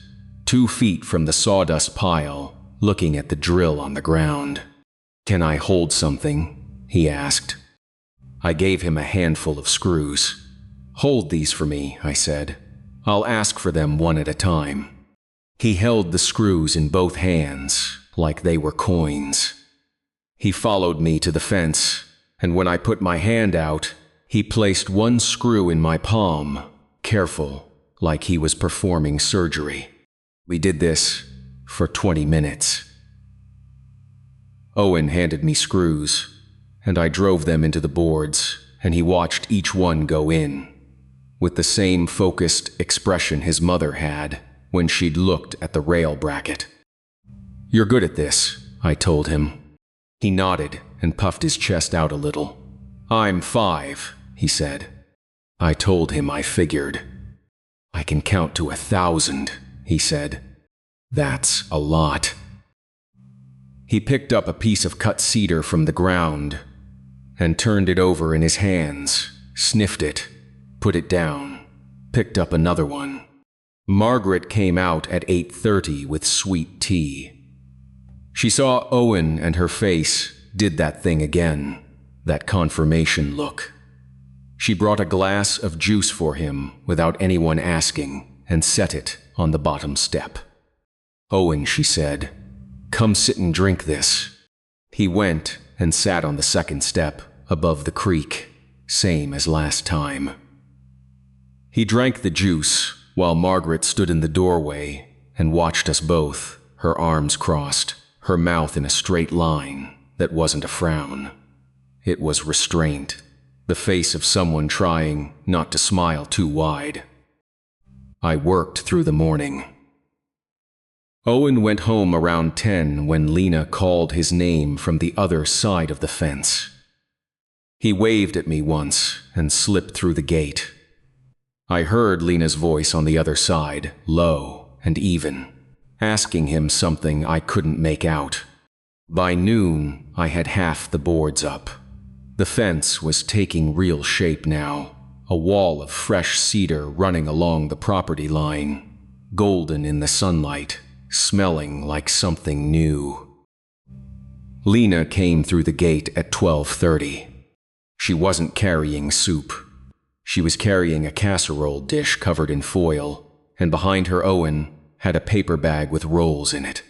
2 feet from the sawdust pile, looking at the drill on the ground. "Can I hold something?" he asked. I gave him a handful of screws. "Hold these for me," I said. "I'll ask for them one at a time." He held the screws in both hands, like they were coins. He followed me to the fence, and when I put my hand out, he placed one screw in my palm, careful, like he was performing surgery. We did this for 20 minutes. Owen handed me screws, and I drove them into the boards, and he watched each one go in, with the same focused expression his mother had when she'd looked at the rail bracket. "You're good at this," I told him. He nodded and puffed his chest out a little. "I'm 5, he said. I told him I figured. "I can count to 1,000, he said. "That's a lot." He picked up a piece of cut cedar from the ground and turned it over in his hands, sniffed it, put it down, picked up another one. Margaret came out at 8:30 with sweet tea. She saw Owen and her face did that thing again, that confirmation look. She brought a glass of juice for him without anyone asking and set it on the bottom step. "Owen," she said, "come sit and drink this." He went and sat on the second step above the creek, same as last time. He drank the juice while Margaret stood in the doorway and watched us both, her arms crossed, her mouth in a straight line that wasn't a frown. It was restraint, the face of someone trying not to smile too wide. I worked through the morning. Owen went home around 10 when Lena called his name from the other side of the fence. He waved at me once and slipped through the gate. I heard Lena's voice on the other side, low and even, asking him something I couldn't make out. By noon, I had half the boards up. The fence was taking real shape now, a wall of fresh cedar running along the property line, golden in the sunlight, smelling like something new. Lena came through the gate at 12:30. She wasn't carrying soup. She was carrying a casserole dish covered in foil, and behind her Owen had a paper bag with rolls in it.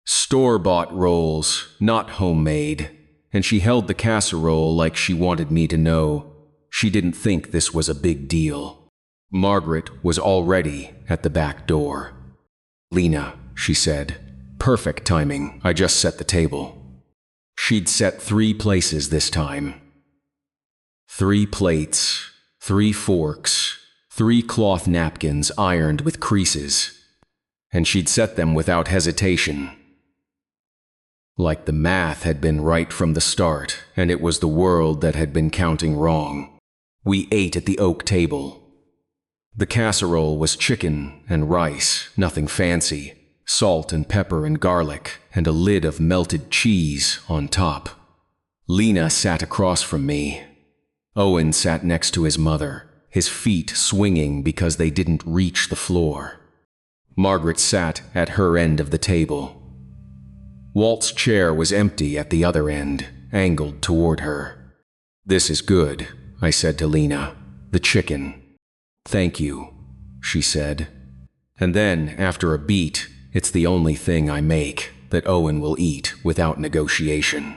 Store-bought rolls, not homemade, and she held the casserole like she wanted me to know she didn't think this was a big deal. Margaret was already at the back door. "Lena," she said, "perfect timing, I just set the table." She'd set 3 places this time. 3 plates, 3 forks, 3 cloth napkins ironed with creases, and she'd set them without hesitation. Like the math had been right from the start, and it was the world that had been counting wrong. We ate at the oak table. The casserole was chicken and rice, nothing fancy, salt and pepper and garlic, and a lid of melted cheese on top. Lena sat across from me. Owen sat next to his mother, his feet swinging because they didn't reach the floor. Margaret sat at her end of the table. Walt's chair was empty at the other end, angled toward her. "This is good," I said to Lena. "The chicken." "Thank you," she said. And then, after a beat, "It's the only thing I make that Owen will eat without negotiation."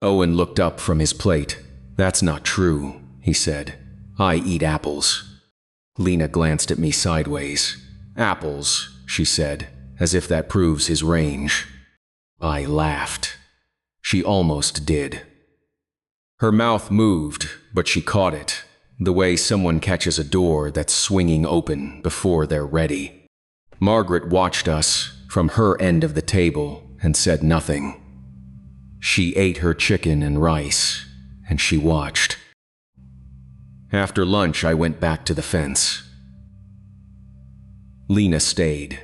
Owen looked up from his plate. "That's not true," he said. "I eat apples." Lena glanced at me sideways. "Apples," she said, as if that proves his range. I laughed. She almost did. Her mouth moved, but she caught it, the way someone catches a door that's swinging open before they're ready. Margaret watched us from her end of the table and said nothing. She ate her chicken and rice, and she watched. After lunch, I went back to the fence. Lena stayed.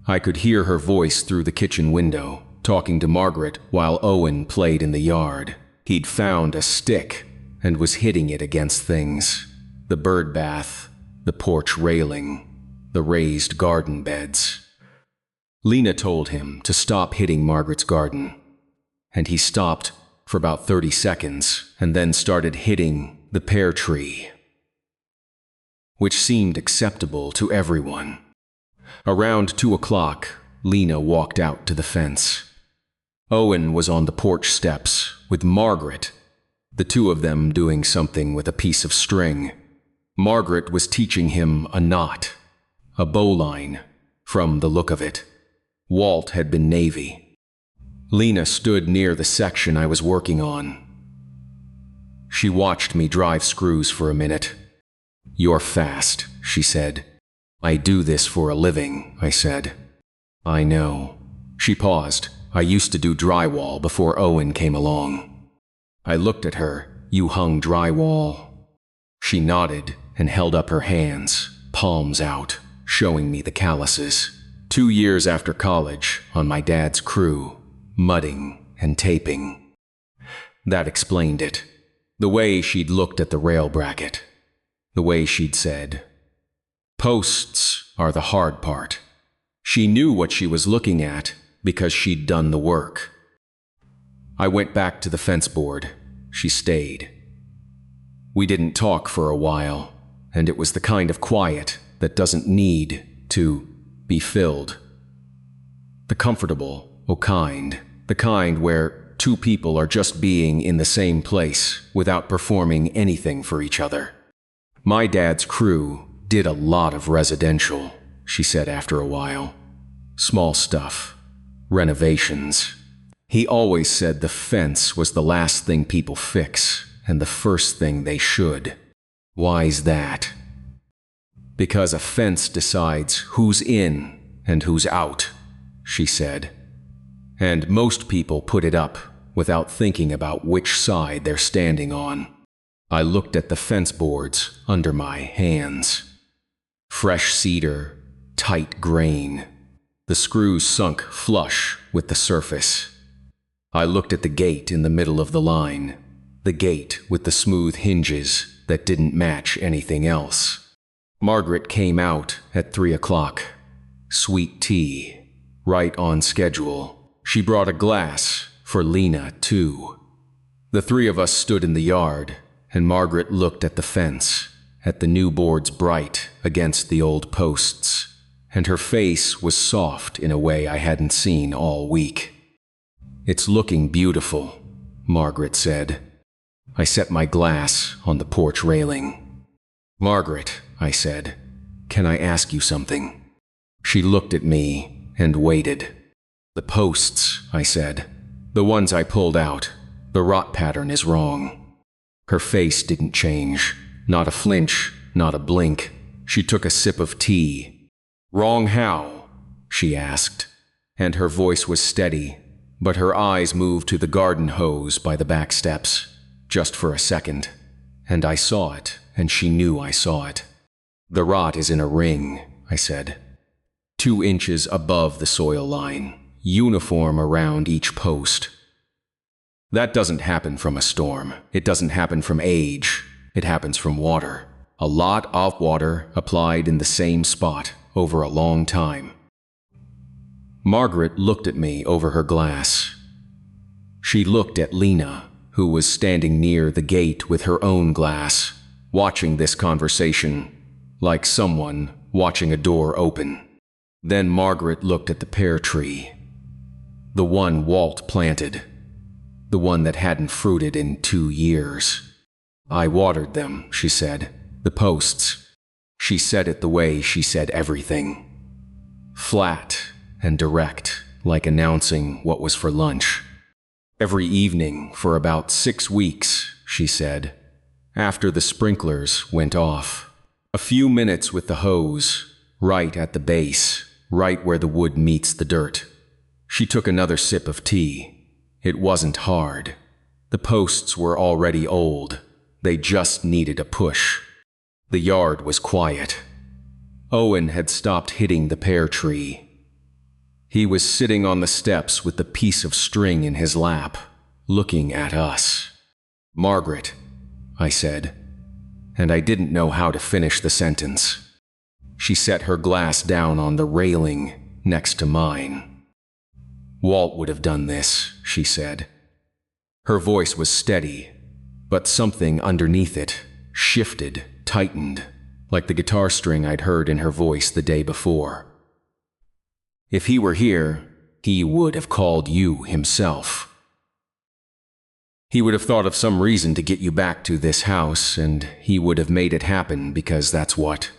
I could hear her voice through the kitchen window, talking to Margaret while Owen played in the yard. He'd found a stick and was hitting it against things. The bird bath, the porch railing, the raised garden beds. Lena told him to stop hitting Margaret's garden, and he stopped for about 30 seconds and then started hitting the pear tree, which seemed acceptable to everyone. Around 2 o'clock, Lena walked out to the fence. Owen was on the porch steps with Margaret, the two of them doing something with a piece of string. Margaret was teaching him a knot, a bowline, from the look of it. Walt had been Navy. Lena stood near the section I was working on. She watched me drive screws for a minute. "You're fast," she said. "I do this for a living," I said. "I know." She paused. "I used to do drywall before Owen came along." I looked at her. "You hung drywall?" She nodded and held up her hands, palms out, showing me the calluses. 2 years after college, on my dad's crew, mudding and taping. That explained it. The way she'd looked at the rail bracket. The way she'd said, "Posts are the hard part." She knew what she was looking at because she'd done the work. I went back to the fence board. She stayed. We didn't talk for a while, and it was the kind of quiet that doesn't need to be filled. The comfortable, the kind where two people are just being in the same place without performing anything for each other. "My dad's crew did a lot of residential," she said after a while. "Small stuff. Renovations. He always said the fence was the last thing people fix, and the first thing they should. Why's that?" "Because a fence decides who's in and who's out," she said. "And most people put it up without thinking about which side they're standing on." I looked at the fence boards under my hands. Fresh cedar, tight grain. The screws sunk flush with the surface. I looked at the gate in the middle of the line, the gate with the smooth hinges that didn't match anything else. Margaret came out at 3 o'clock. Sweet tea, right on schedule. She brought a glass for Lena, too. The three of us stood in the yard, and Margaret looked at the fence, at the new boards bright against the old posts, and her face was soft in a way I hadn't seen all week. "It's looking beautiful," Margaret said. I set my glass on the porch railing. "Margaret," I said, "can I ask you something?" She looked at me and waited. "The posts," I said, "the ones I pulled out, the rot pattern is wrong." Her face didn't change, not a flinch, not a blink. She took a sip of tea. "Wrong how?" she asked, and her voice was steady, but her eyes moved to the garden hose by the back steps, just for a second, and I saw it, and she knew I saw it. "The rot is in a ring," I said. 2 inches above the soil line, uniform around each post. That doesn't happen from a storm. It doesn't happen from age. It happens from water. A lot of water applied in the same spot over a long time. Margaret looked at me over her glass. She looked at Lena, who was standing near the gate with her own glass, watching this conversation, like someone watching a door open. Then Margaret looked at the pear tree, the one Walt planted, the one that hadn't fruited in 2 years. "I watered them," she said, "the posts." She said it the way she said everything. Flat and direct, like announcing what was for lunch. "Every evening for about 6 weeks," she said, "after the sprinklers went off. A few minutes with the hose, right at the base, right where the wood meets the dirt." She took another sip of tea. It wasn't hard. The posts were already old. They just needed a push. The yard was quiet. Owen had stopped hitting the pear tree. He was sitting on the steps with the piece of string in his lap, looking at us. "Margaret," I said, and I didn't know how to finish the sentence. She set her glass down on the railing next to mine. "Walt would have done this," she said. Her voice was steady, but something underneath it shifted, tightened, like the guitar string I'd heard in her voice the day before. "If he were here, he would have called you himself. He would have thought of some reason to get you back to this house, and he would have made it happen because that's what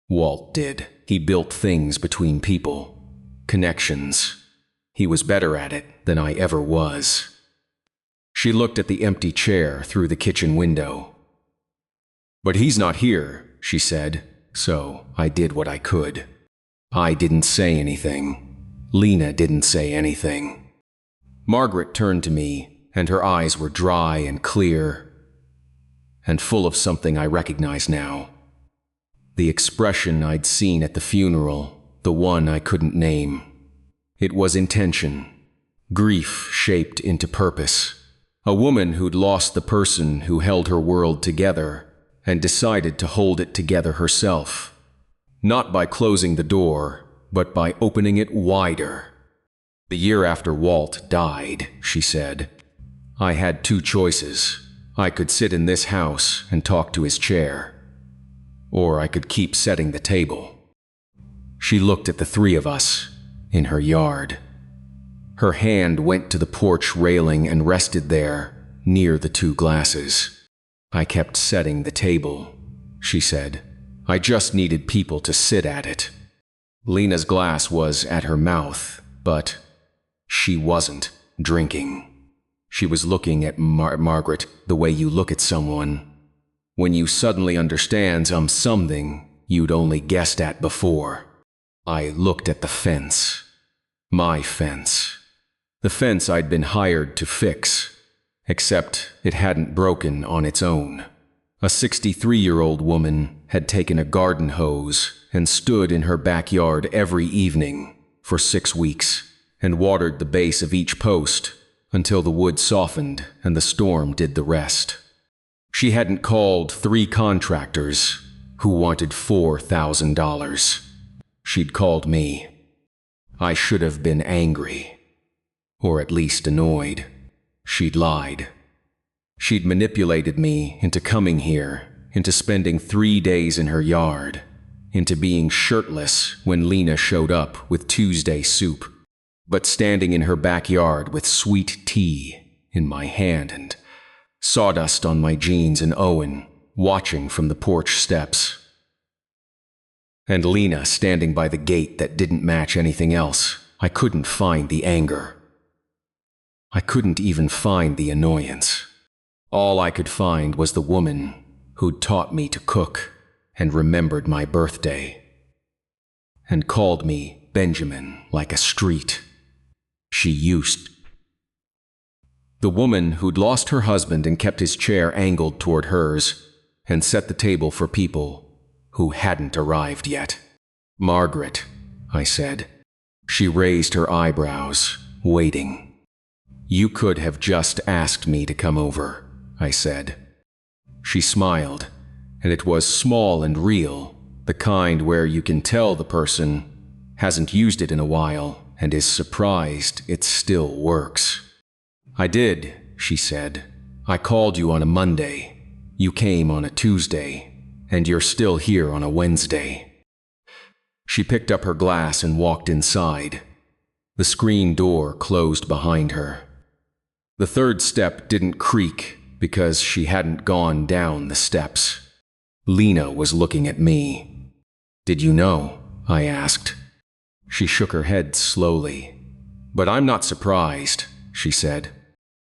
Walt did. He built things between people, connections. He was better at it than I ever was." She looked at the empty chair through the kitchen window. "But he's not here," she said, "so I did what I could. I didn't say anything. Lena didn't say anything." Margaret turned to me, and her eyes were dry and clear, and full of something I recognize now. The expression I'd seen at the funeral, the one I couldn't name. It was intention, grief shaped into purpose. A woman who'd lost the person who held her world together and decided to hold it together herself. Not by closing the door, but by opening it wider. "The year after Walt died," she said, "I had two choices. I could sit in this house and talk to his chair, or I could keep setting the table." She looked at the three of us in her yard. Her hand went to the porch railing and rested there, near the two glasses. "I kept setting the table," she said. "I just needed people to sit at it." Lena's glass was at her mouth, but she wasn't drinking. She was looking at Margaret the way you look at someone when you suddenly understand something you'd only guessed at before. I looked at the fence. My fence. The fence I'd been hired to fix, except it hadn't broken on its own. A 63-year-old woman had taken a garden hose and stood in her backyard every evening for 6 weeks and watered the base of each post until the wood softened and the storm did the rest. She hadn't called 3 contractors who wanted $4,000. She'd called me. I should have been angry, or at least annoyed. She'd lied. She'd manipulated me into coming here, into spending 3 days in her yard, into being shirtless when Lena showed up with Tuesday soup, but standing in her backyard with sweet tea in my hand and sawdust on my jeans and Owen watching from the porch steps. And Lena standing by the gate that didn't match anything else. I couldn't find the anger. I couldn't even find the annoyance. All I could find was the woman who'd taught me to cook and remembered my birthday and called me Benjamin like a street. She used. The woman who'd lost her husband and kept his chair angled toward hers and set the table for people who hadn't arrived yet. "Margaret," I said. She raised her eyebrows, waiting. "You could have just asked me to come over," I said. She smiled, and it was small and real, the kind where you can tell the person hasn't used it in a while and is surprised it still works. "I did," she said. "I called you on a Monday. You came on a Tuesday, and you're still here on a Wednesday." She picked up her glass and walked inside. The screen door closed behind her. The third step didn't creak because she hadn't gone down the steps. Lena was looking at me. "Did you know?" I asked. She shook her head slowly. "But I'm not surprised," she said.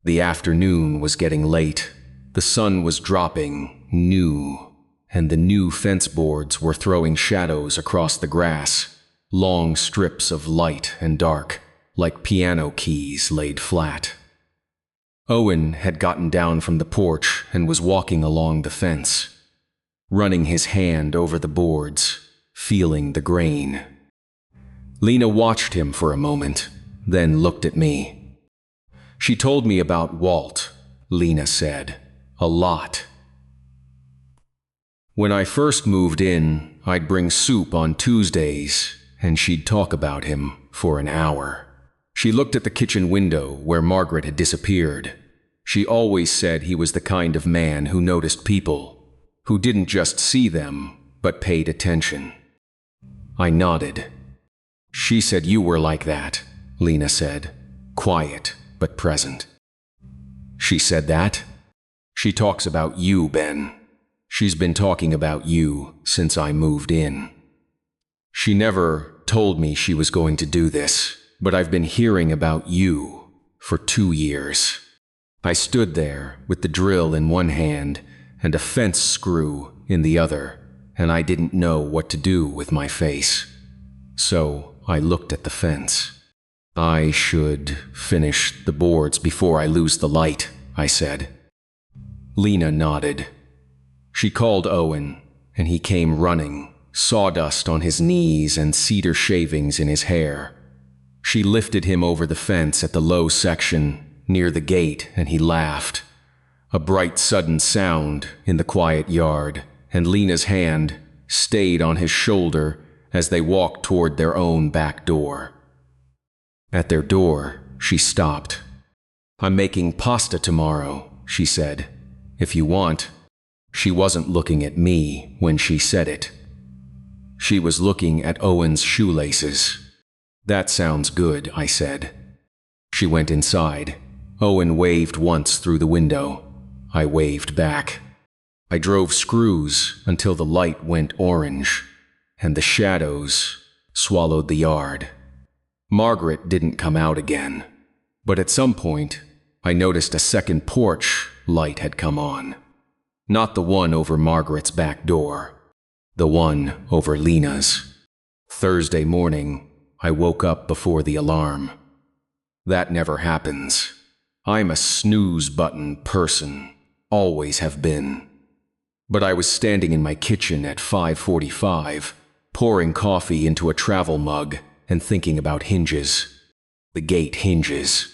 The afternoon was getting late. The sun was dropping, new, and the new fence boards were throwing shadows across the grass, long strips of light and dark, like piano keys laid flat. Owen had gotten down from the porch and was walking along the fence, running his hand over the boards, feeling the grain. Lena watched him for a moment, then looked at me. "She told me about Walt," Lena said. "A lot." When I first moved in, I'd bring soup on Tuesdays, and she'd talk about him for an hour. She looked at the kitchen window where Margaret had disappeared. She always said he was the kind of man who noticed people, who didn't just see them, but paid attention. I nodded. She said you were like that, Lena said, quiet but present. She said that? She talks about you, Ben. She's been talking about you since I moved in. She never told me she was going to do this, but I've been hearing about you for 2 years. I stood there with the drill in one hand and a fence screw in the other, and I didn't know what to do with my face. So I looked at the fence. I should finish the boards before I lose the light, I said. Lena nodded. She called Owen, and he came running, sawdust on his knees and cedar shavings in his hair. She lifted him over the fence at the low section near the gate, and he laughed. A bright sudden sound in the quiet yard, and Lena's hand stayed on his shoulder as they walked toward their own back door. At their door, she stopped. "I'm making pasta tomorrow," she said. "If you want." She wasn't looking at me when she said it. She was looking at Owen's shoelaces. "That sounds good," I said. She went inside. Owen waved once through the window. I waved back. I drove screws until the light went orange, and the shadows swallowed the yard. Margaret didn't come out again, but at some point, I noticed a second porch light had come on. Not the one over Margaret's back door, the one over Lena's. Thursday morning, I woke up before the alarm. That never happens. I'm a snooze button person, always have been. But I was standing in my kitchen at 5:45, pouring coffee into a travel mug and thinking about hinges. The gate hinges.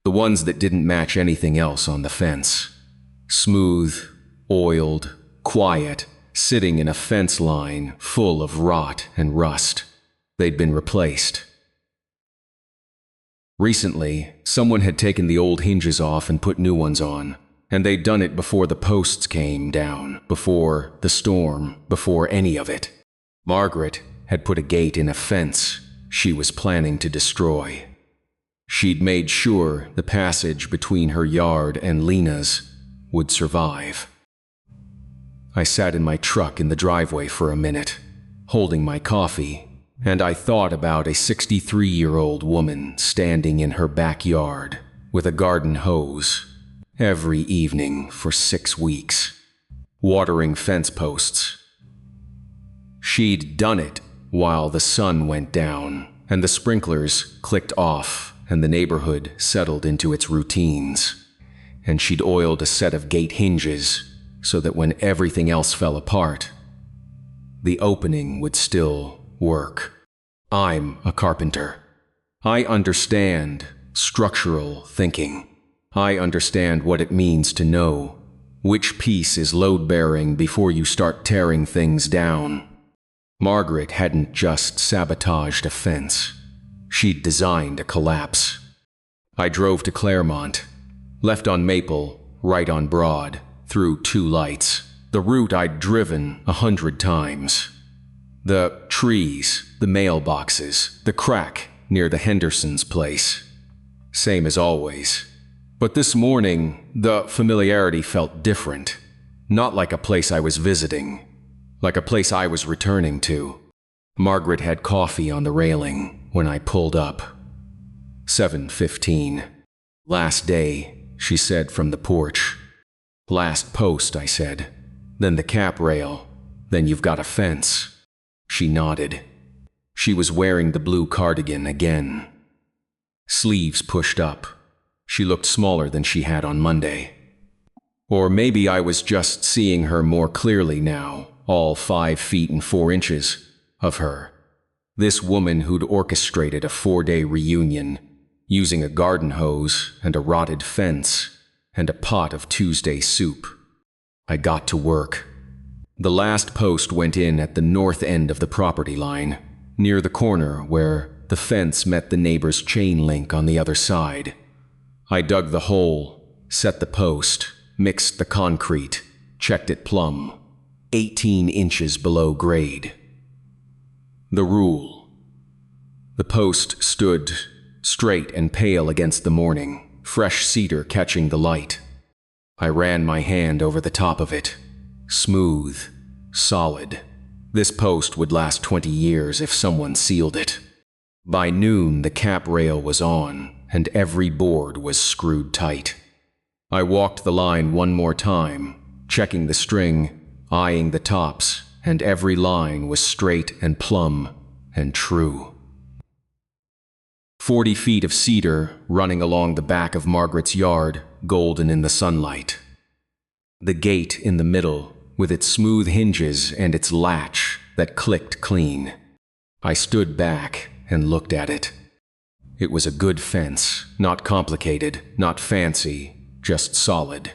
The ones that didn't match anything else on the fence. Smooth, oiled, quiet, sitting in a fence line full of rot and rust. They'd been replaced. Recently, someone had taken the old hinges off and put new ones on, and they'd done it before the posts came down, before the storm, before any of it. Margaret had put a gate in a fence she was planning to destroy. She'd made sure the passage between her yard and Lena's would survive. I sat in my truck in the driveway for a minute, holding my coffee, and I thought about a 63-year-old woman standing in her backyard with a garden hose every evening for 6 weeks, watering fence posts. She'd done it while the sun went down and the sprinklers clicked off and the neighborhood settled into its routines, and she'd oiled a set of gate hinges so that when everything else fell apart, the opening would still work. I'm a carpenter. I understand structural thinking. I understand what it means to know which piece is load-bearing before you start tearing things down. Margaret hadn't just sabotaged a fence. She'd designed a collapse. I drove to Claremont, left on Maple, right on Broad, through 2 lights, the route I'd driven 100 times. The trees, the mailboxes, the crack near the Hendersons' place. Same as always. But this morning, the familiarity felt different. Not like a place I was visiting, like a place I was returning to. Margaret had coffee on the railing when I pulled up. 7:15. "Last day," she said from the porch. "Last post," I said. "Then the cap rail. Then you've got a fence." She nodded. She was wearing the blue cardigan again. Sleeves pushed up. She looked smaller than she had on Monday. Or maybe I was just seeing her more clearly now, all 5 feet and 4 inches of her. This woman who'd orchestrated a 4-day reunion, using a garden hose and a rotted fence and a pot of Tuesday soup. I got to work. The last post went in at the north end of the property line, near the corner where the fence met the neighbor's chain link on the other side. I dug the hole, set the post, mixed the concrete, checked it plumb, 18 inches below grade. The rule. The post stood straight and pale against the morning, fresh cedar catching the light. I ran my hand over the top of it. Smooth, solid. This post would last 20 years if someone sealed it. By noon, the cap rail was on, and every board was screwed tight. I walked the line one more time, checking the string, eyeing the tops, and every line was straight and plumb and true. 40 feet of cedar running along the back of Margaret's yard, golden in the sunlight. The gate in the middle, with its smooth hinges and its latch that clicked clean. I stood back and looked at it. It was a good fence, not complicated, not fancy, just solid.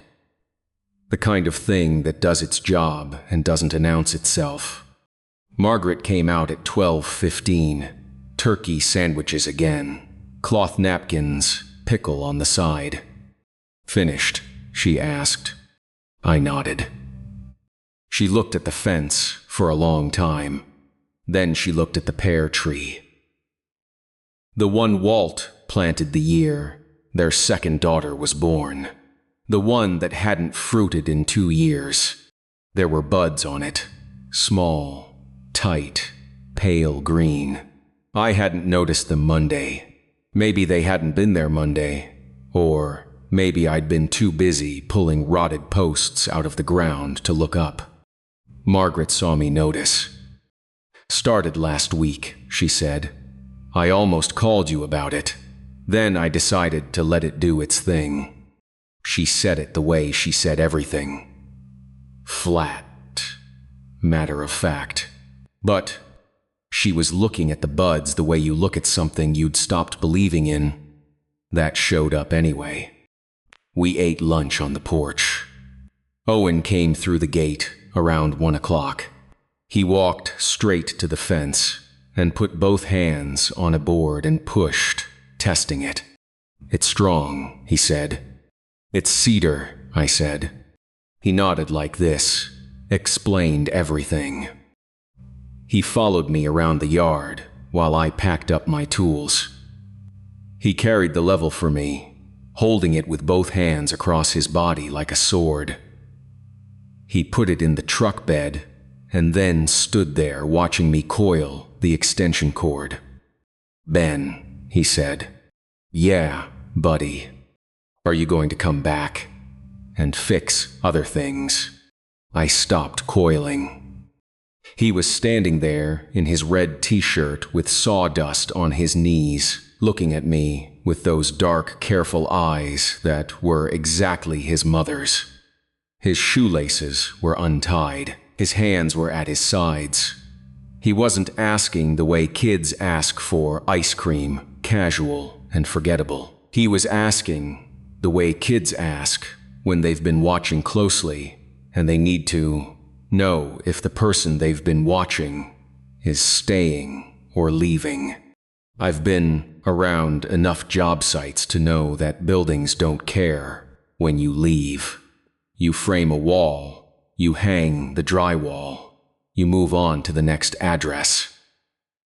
The kind of thing that does its job and doesn't announce itself. Margaret came out at 12:15. Turkey sandwiches again, cloth napkins, pickle on the side. "Finished?" she asked. I nodded. She looked at the fence for a long time. Then she looked at the pear tree. The one Walt planted the year their second daughter was born. The one that hadn't fruited in 2 years. There were buds on it, small, tight, pale green. I hadn't noticed them Monday. Maybe they hadn't been there Monday, or maybe I'd been too busy pulling rotted posts out of the ground to look up. Margaret saw me notice. "Started last week," she said. "I almost called you about it. Then I decided to let it do its thing." She said it the way she said everything. Flat, matter of fact. But she was looking at the buds the way you look at something you'd stopped believing in. That showed up anyway. We ate lunch on the porch. Owen came through the gate around 1 o'clock. He walked straight to the fence and put both hands on a board and pushed, testing it. "It's strong," he said. "It's cedar," I said. He nodded like this, explained everything. He followed me around the yard while I packed up my tools. He carried the level for me, holding it with both hands across his body like a sword. He put it in the truck bed and then stood there watching me coil the extension cord. "Ben," he said. "Yeah, buddy. Are you going to come back and fix other things?" I stopped coiling. He was standing there in his red t-shirt with sawdust on his knees, looking at me with those dark, careful eyes that were exactly his mother's. His shoelaces were untied. His hands were at his sides. He wasn't asking the way kids ask for ice cream, casual and forgettable. He was asking the way kids ask when they've been watching closely and they need to know if the person they've been watching is staying or leaving. I've been around enough job sites to know that buildings don't care when you leave. You frame a wall, you hang the drywall, you move on to the next address.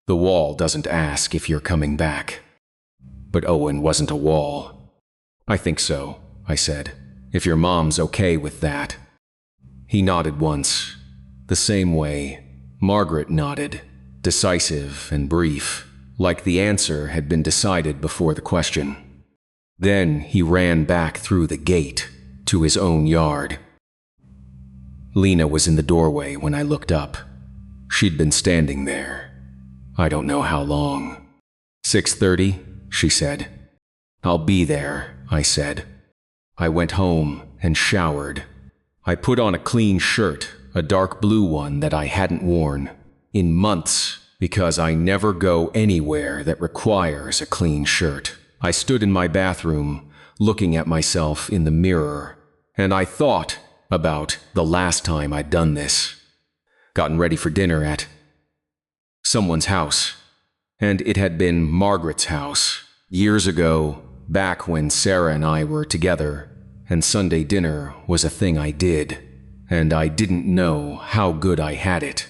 The wall doesn't ask if you're coming back. But Owen wasn't a wall. "I think so," I said, "if your mom's okay with that." He nodded once, the same way Margaret nodded, decisive and brief, like the answer had been decided before the question. Then he ran back through the gate to his own yard. Lena was in the doorway when I looked up. She'd been standing there. I don't know how long. 6:30, she said. "I'll be there," I said. I went home and showered. I put on a clean shirt, a dark blue one that I hadn't worn in months because I never go anywhere that requires a clean shirt. I stood in my bathroom, looking at myself in the mirror, and I thought about the last time I'd done this. gotten ready for dinner at someone's house. And it had been Margaret's house, years ago, back when Sarah and I were together, and Sunday dinner was a thing I did, and I didn't know how good I had it.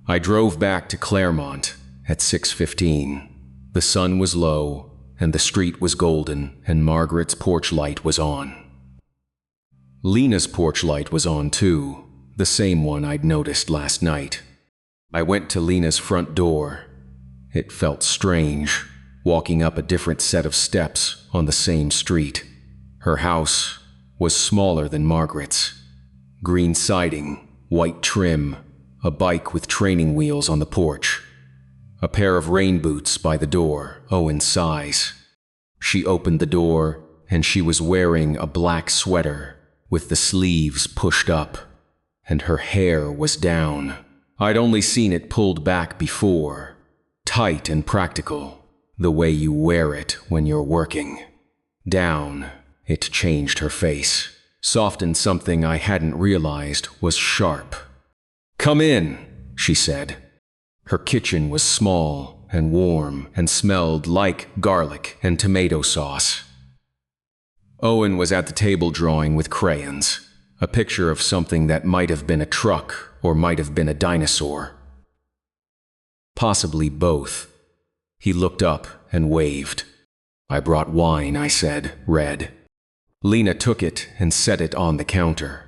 I drove back to Claremont at 6:15. The sun was low, and the street was golden, and Margaret's porch light was on. Lena's porch light was on too, the same one I'd noticed last night. I went to Lena's front door. It felt strange, walking up a different set of steps on the same street. Her house was smaller than Margaret's. Green siding, white trim, a bike with training wheels on the porch. A pair of rain boots by the door, Owen's size. She opened the door, and she was wearing a black sweater with the sleeves pushed up, and her hair was down. I'd only seen it pulled back before, tight and practical, the way you wear it when you're working. Down, it changed her face, softened something I hadn't realized was sharp. "Come in," she said. Her kitchen was small and warm and smelled like garlic and tomato sauce. Owen was at the table drawing with crayons, a picture of something that might have been a truck or might have been a dinosaur. Possibly both. He looked up and waved. "I brought wine," I said, red. Lena took it and set it on the counter.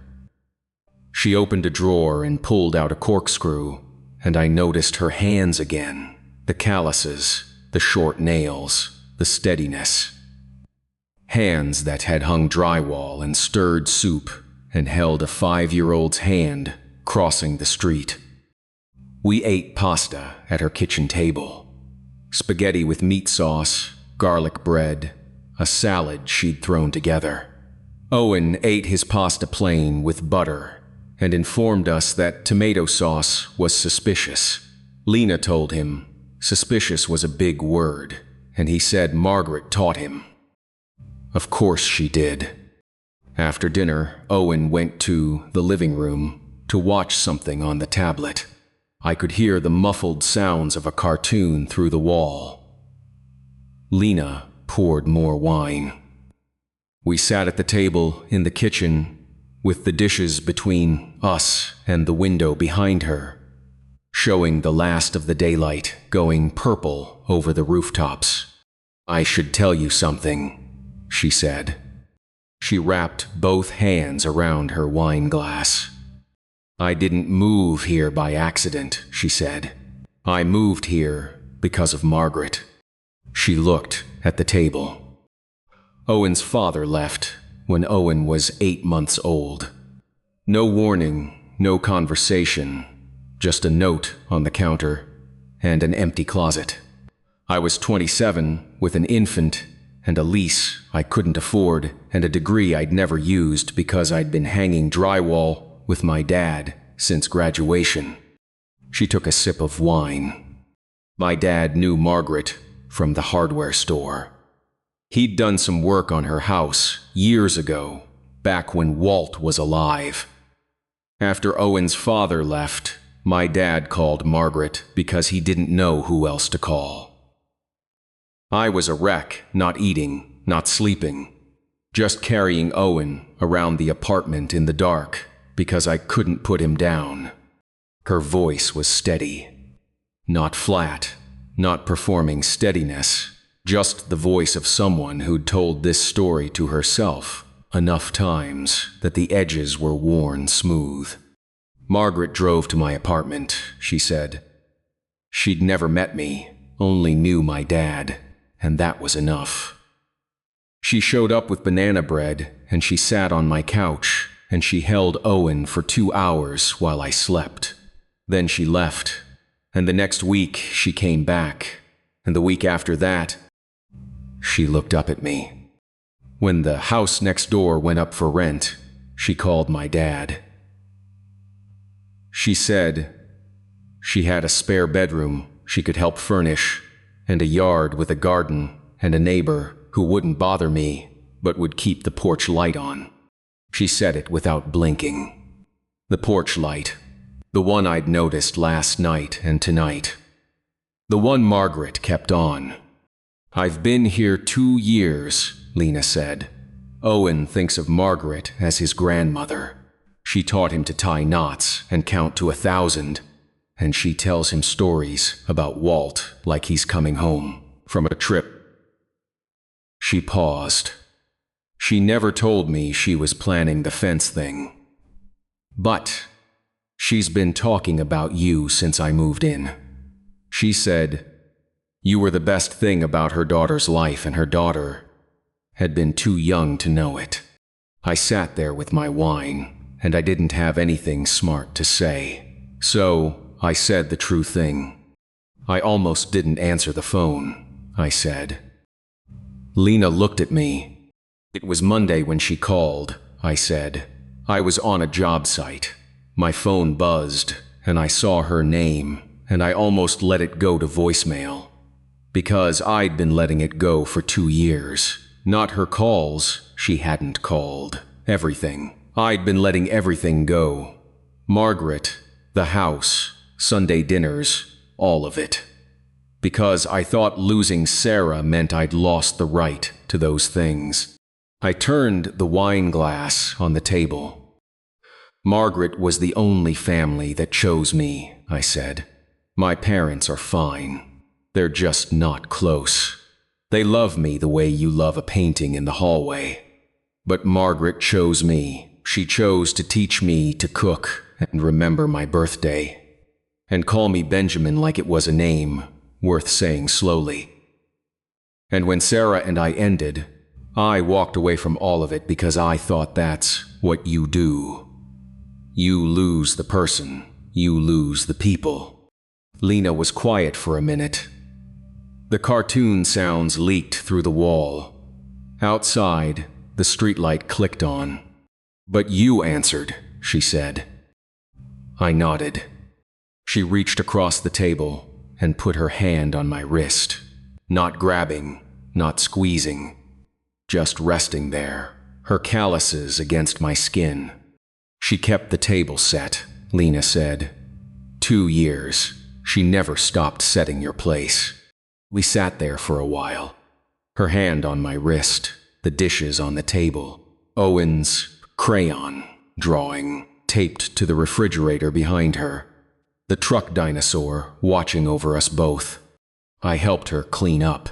She opened a drawer and pulled out a corkscrew, and I noticed her hands again, the calluses, the short nails, the steadiness. Hands that had hung drywall and stirred soup and held a 5-year-old's hand crossing the street. We ate pasta at her kitchen table. Spaghetti with meat sauce, garlic bread, a salad she'd thrown together. Owen ate his pasta plain with butter and informed us that tomato sauce was suspicious. Lena told him suspicious was a big word, and he said Margaret taught him. Of course she did. After dinner, Owen went to the living room to watch something on the tablet. I could hear the muffled sounds of a cartoon through the wall. Lena poured more wine. We sat at the table in the kitchen, with the dishes between us and the window behind her, showing the last of the daylight going purple over the rooftops. "I should tell you something," she said. She wrapped both hands around her wine glass. "I didn't move here by accident," she said. "I moved here because of Margaret." She looked at the table. Owen's father left when Owen was 8 months old. No warning, no conversation, just a note on the counter and an empty closet. I was 27 with an infant and a lease I couldn't afford and a degree I'd never used because I'd been hanging drywall with my dad since graduation. She took a sip of wine. My dad knew Margaret from the hardware store. He'd done some work on her house years ago, back when Walt was alive. After Owen's father left, my dad called Margaret because he didn't know who else to call. I was a wreck, not eating, not sleeping, just carrying Owen around the apartment in the dark because I couldn't put him down. Her voice was steady, not flat, not performing steadiness, just the voice of someone who'd told this story to herself enough times that the edges were worn smooth. "Margaret drove to my apartment," she said. She'd never met me, only knew my dad, and that was enough. She showed up with banana bread, and she sat on my couch, and she held Owen for 2 hours while I slept. Then she left, and the next week she came back, and the week after that, she looked up at me. When the house next door went up for rent, she called my dad. She said she had a spare bedroom she could help furnish, and a yard with a garden, and a neighbor who wouldn't bother me, but would keep the porch light on. She said it without blinking. The porch light. The one I'd noticed last night and tonight. The one Margaret kept on. "I've been here 2 years," Lena said. "Owen thinks of Margaret as his grandmother. She taught him to tie knots and count to 1,000, and she tells him stories about Walt like he's coming home from a trip." She paused. She never told me she was planning the fence thing. "But she's been talking about you since I moved in. She said you were the best thing about her daughter's life, and her daughter had been too young to know it." I sat there with my wine, and I didn't have anything smart to say. So I said the true thing. "I almost didn't answer the phone," I said. Lena looked at me. "It was Monday when she called," I said. "I was on a job site. My phone buzzed, and I saw her name, and I almost let it go to voicemail. Because I'd been letting it go for 2 years. Not her calls, she hadn't called. Everything. I'd been letting everything go. Margaret, the house, Sunday dinners, all of it. Because I thought losing Sarah meant I'd lost the right to those things." I turned the wine glass on the table. "Margaret was the only family that chose me," I said. "My parents are fine. They're just not close. They love me the way you love a painting in the hallway. But Margaret chose me. She chose to teach me to cook and remember my birthday. And call me Benjamin like it was a name worth saying slowly. And when Sarah and I ended, I walked away from all of it because I thought that's what you do. You lose the person, you lose the people." Lena was quiet for a minute. The cartoon sounds leaked through the wall. Outside, the streetlight clicked on. "But you answered," she said. I nodded. She reached across the table and put her hand on my wrist. Not grabbing, not squeezing, just resting there, her calluses against my skin. "She kept the table set," Lena said. 2 years. She never stopped setting your place." We sat there for a while. Her hand on my wrist, the dishes on the table, Owen's crayon drawing taped to the refrigerator behind her, the truck dinosaur watching over us both. I helped her clean up.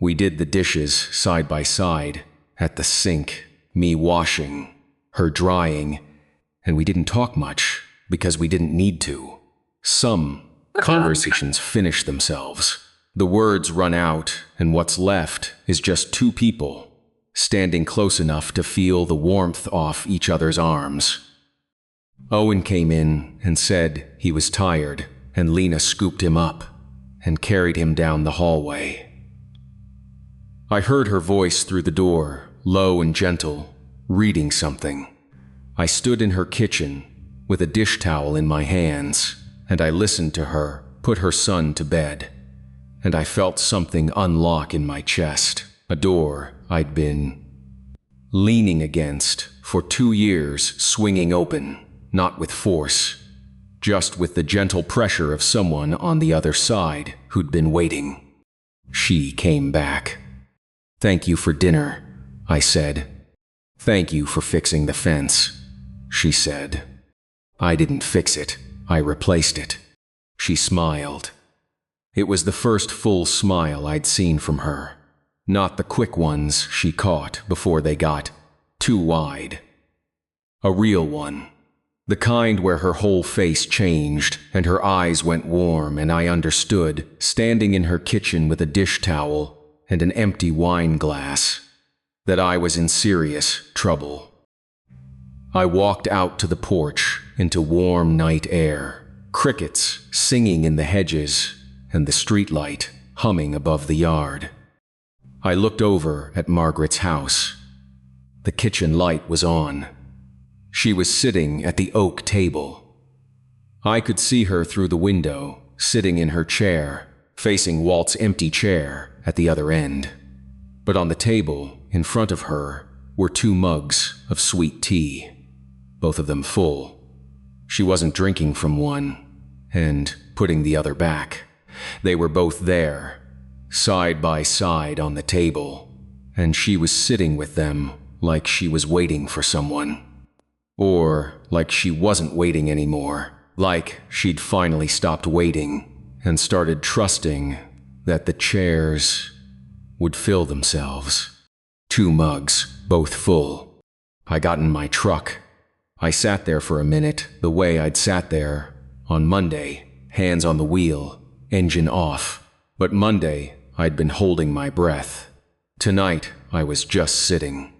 We did the dishes side by side, at the sink, me washing, her drying, and we didn't talk much because we didn't need to. Some conversations finish themselves. The words run out, and what's left is just 2 people, standing close enough to feel the warmth off each other's arms. Owen came in and said he was tired, and Lena scooped him up and carried him down the hallway. I heard her voice through the door, low and gentle, reading something. I stood in her kitchen with a dish towel in my hands, and I listened to her put her son to bed. And I felt something unlock in my chest, a door I'd been leaning against for 2 years, swinging open, not with force, just with the gentle pressure of someone on the other side who'd been waiting. She came back. "Thank you for dinner," I said. "Thank you for fixing the fence," she said. "I didn't fix it, I replaced it." She smiled. It was the first full smile I'd seen from her, not the quick ones she caught before they got too wide. A real one, the kind where her whole face changed and her eyes went warm, and I understood, standing in her kitchen with a dish towel and an empty wine glass, that I was in serious trouble. I walked out to the porch into warm night air, crickets singing in the hedges, and the streetlight humming above the yard. I looked over at Margaret's house. The kitchen light was on. She was sitting at the oak table. I could see her through the window, sitting in her chair, facing Walt's empty chair at the other end. But on the table, in front of her, were 2 mugs of sweet tea, both of them full. She wasn't drinking from one and putting the other back. They were both there, side by side on the table, and she was sitting with them like she was waiting for someone. Or like she wasn't waiting anymore, like she'd finally stopped waiting and started trusting that the chairs would fill themselves. 2 mugs, both full. I got in my truck. I sat there for a minute, the way I'd sat there on Monday, hands on the wheel, engine off. But Monday, I'd been holding my breath. Tonight, I was just sitting.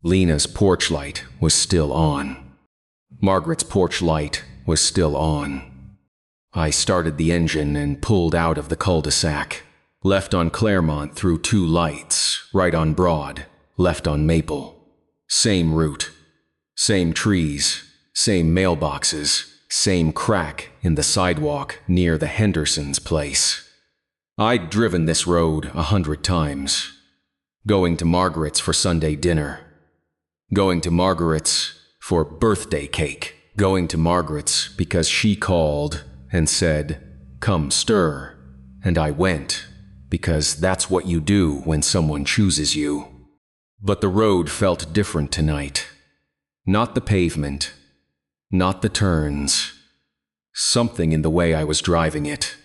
Lena's porch light was still on. Margaret's porch light was still on. I started the engine and pulled out of the cul-de-sac. Left on Claremont through 2 lights, right on Broad, left on Maple. Same route, same trees, same mailboxes, same crack in the sidewalk near the Hendersons' place. I'd driven this road 100 times. Going to Margaret's for Sunday dinner. Going to Margaret's for birthday cake. Going to Margaret's because she called and said, "Come stir," and I went. Because that's what you do when someone chooses you. But the road felt different tonight. Not the pavement, not the turns. Something in the way I was driving it.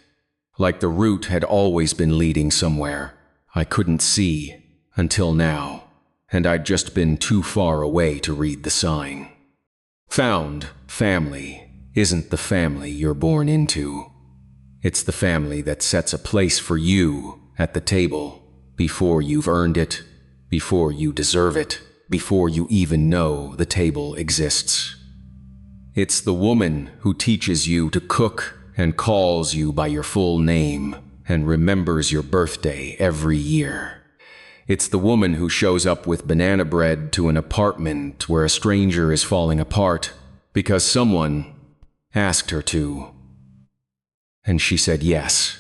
Like the route had always been leading somewhere I couldn't see until now, and I'd just been too far away to read the sign. Found family isn't the family you're born into. It's the family that sets a place for you at the table before you've earned it, before you deserve it, before you even know the table exists. It's the woman who teaches you to cook and calls you by your full name and remembers your birthday every year. It's the woman who shows up with banana bread to an apartment where a stranger is falling apart because someone asked her to. And she said yes.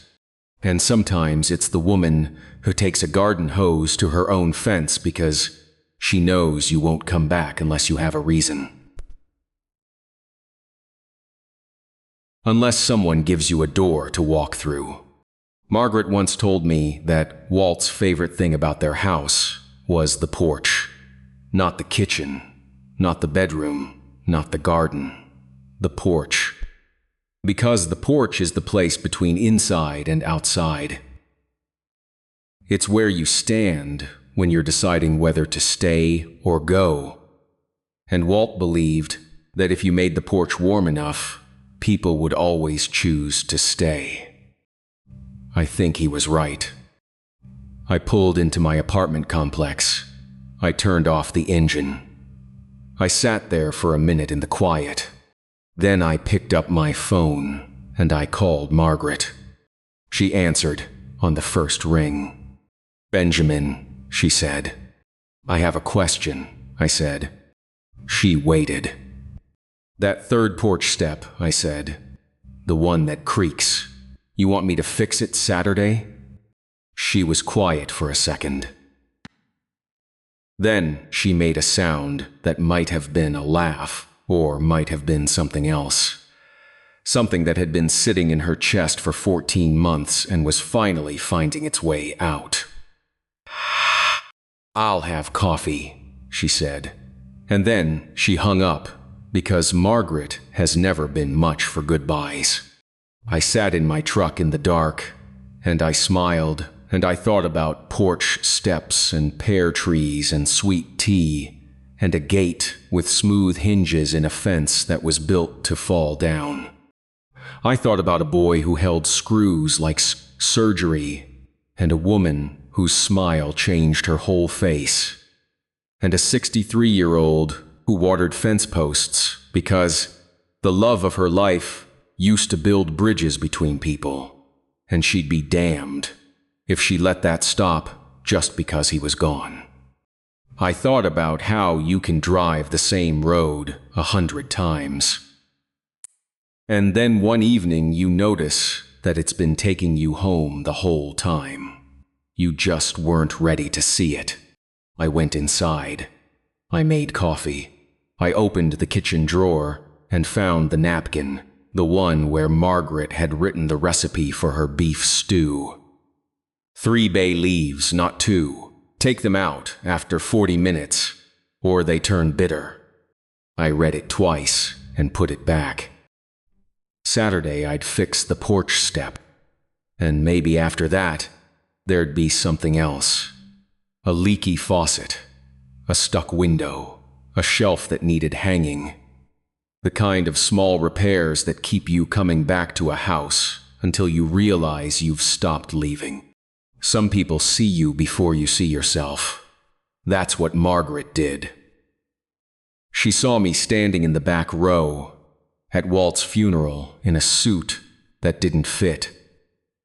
And sometimes it's the woman who takes a garden hose to her own fence because she knows you won't come back unless you have a reason. Unless someone gives you a door to walk through. Margaret once told me that Walt's favorite thing about their house was the porch. Not the kitchen, not the bedroom, not the garden. The porch. Because the porch is the place between inside and outside. It's where you stand when you're deciding whether to stay or go. And Walt believed that if you made the porch warm enough, people would always choose to stay. I think he was right. I pulled into my apartment complex. I turned off the engine. I sat there for a minute in the quiet. Then I picked up my phone and I called Margaret. She answered on the first ring. "Benjamin," she said. "I have a question," I said. She waited. "That third porch step," I said. "The one that creaks. You want me to fix it Saturday?" She was quiet for a second. Then she made a sound that might have been a laugh. Or might have been something else. Something that had been sitting in her chest for 14 months and was finally finding its way out. "I'll have coffee," she said. And then she hung up, because Margaret has never been much for goodbyes. I sat in my truck in the dark, and I smiled, and I thought about porch steps and pear trees and sweet tea, and a gate with smooth hinges in a fence that was built to fall down. I thought about a boy who held screws like surgery, and a woman whose smile changed her whole face, and a 63-year-old who watered fence posts because the love of her life used to build bridges between people, and she'd be damned if she let that stop just because he was gone. I thought about how you can drive the same road 100 times. And then one evening you notice that it's been taking you home the whole time. You just weren't ready to see it. I went inside. I made coffee. I opened the kitchen drawer and found the napkin, the one where Margaret had written the recipe for her beef stew. 3 bay leaves, not 2. Take them out after 40 minutes, or they turn bitter. I read it twice and put it back. Saturday, I'd fix the porch step, and maybe after that, there'd be something else. A leaky faucet, a stuck window, a shelf that needed hanging. The kind of small repairs that keep you coming back to a house until you realize you've stopped leaving. Some people see you before you see yourself. That's what Margaret did. She saw me standing in the back row at Walt's funeral in a suit that didn't fit.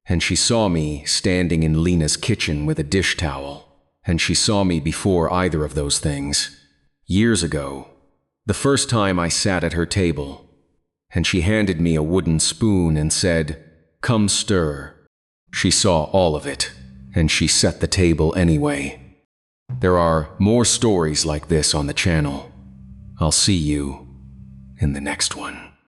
And she saw me standing in Lena's kitchen with a dish towel. And she saw me before either of those things. Years ago, the first time I sat at her table, and she handed me a wooden spoon and said, "Come stir." She saw all of it, and she set the table anyway. There are more stories like this on the channel. I'll see you in the next one.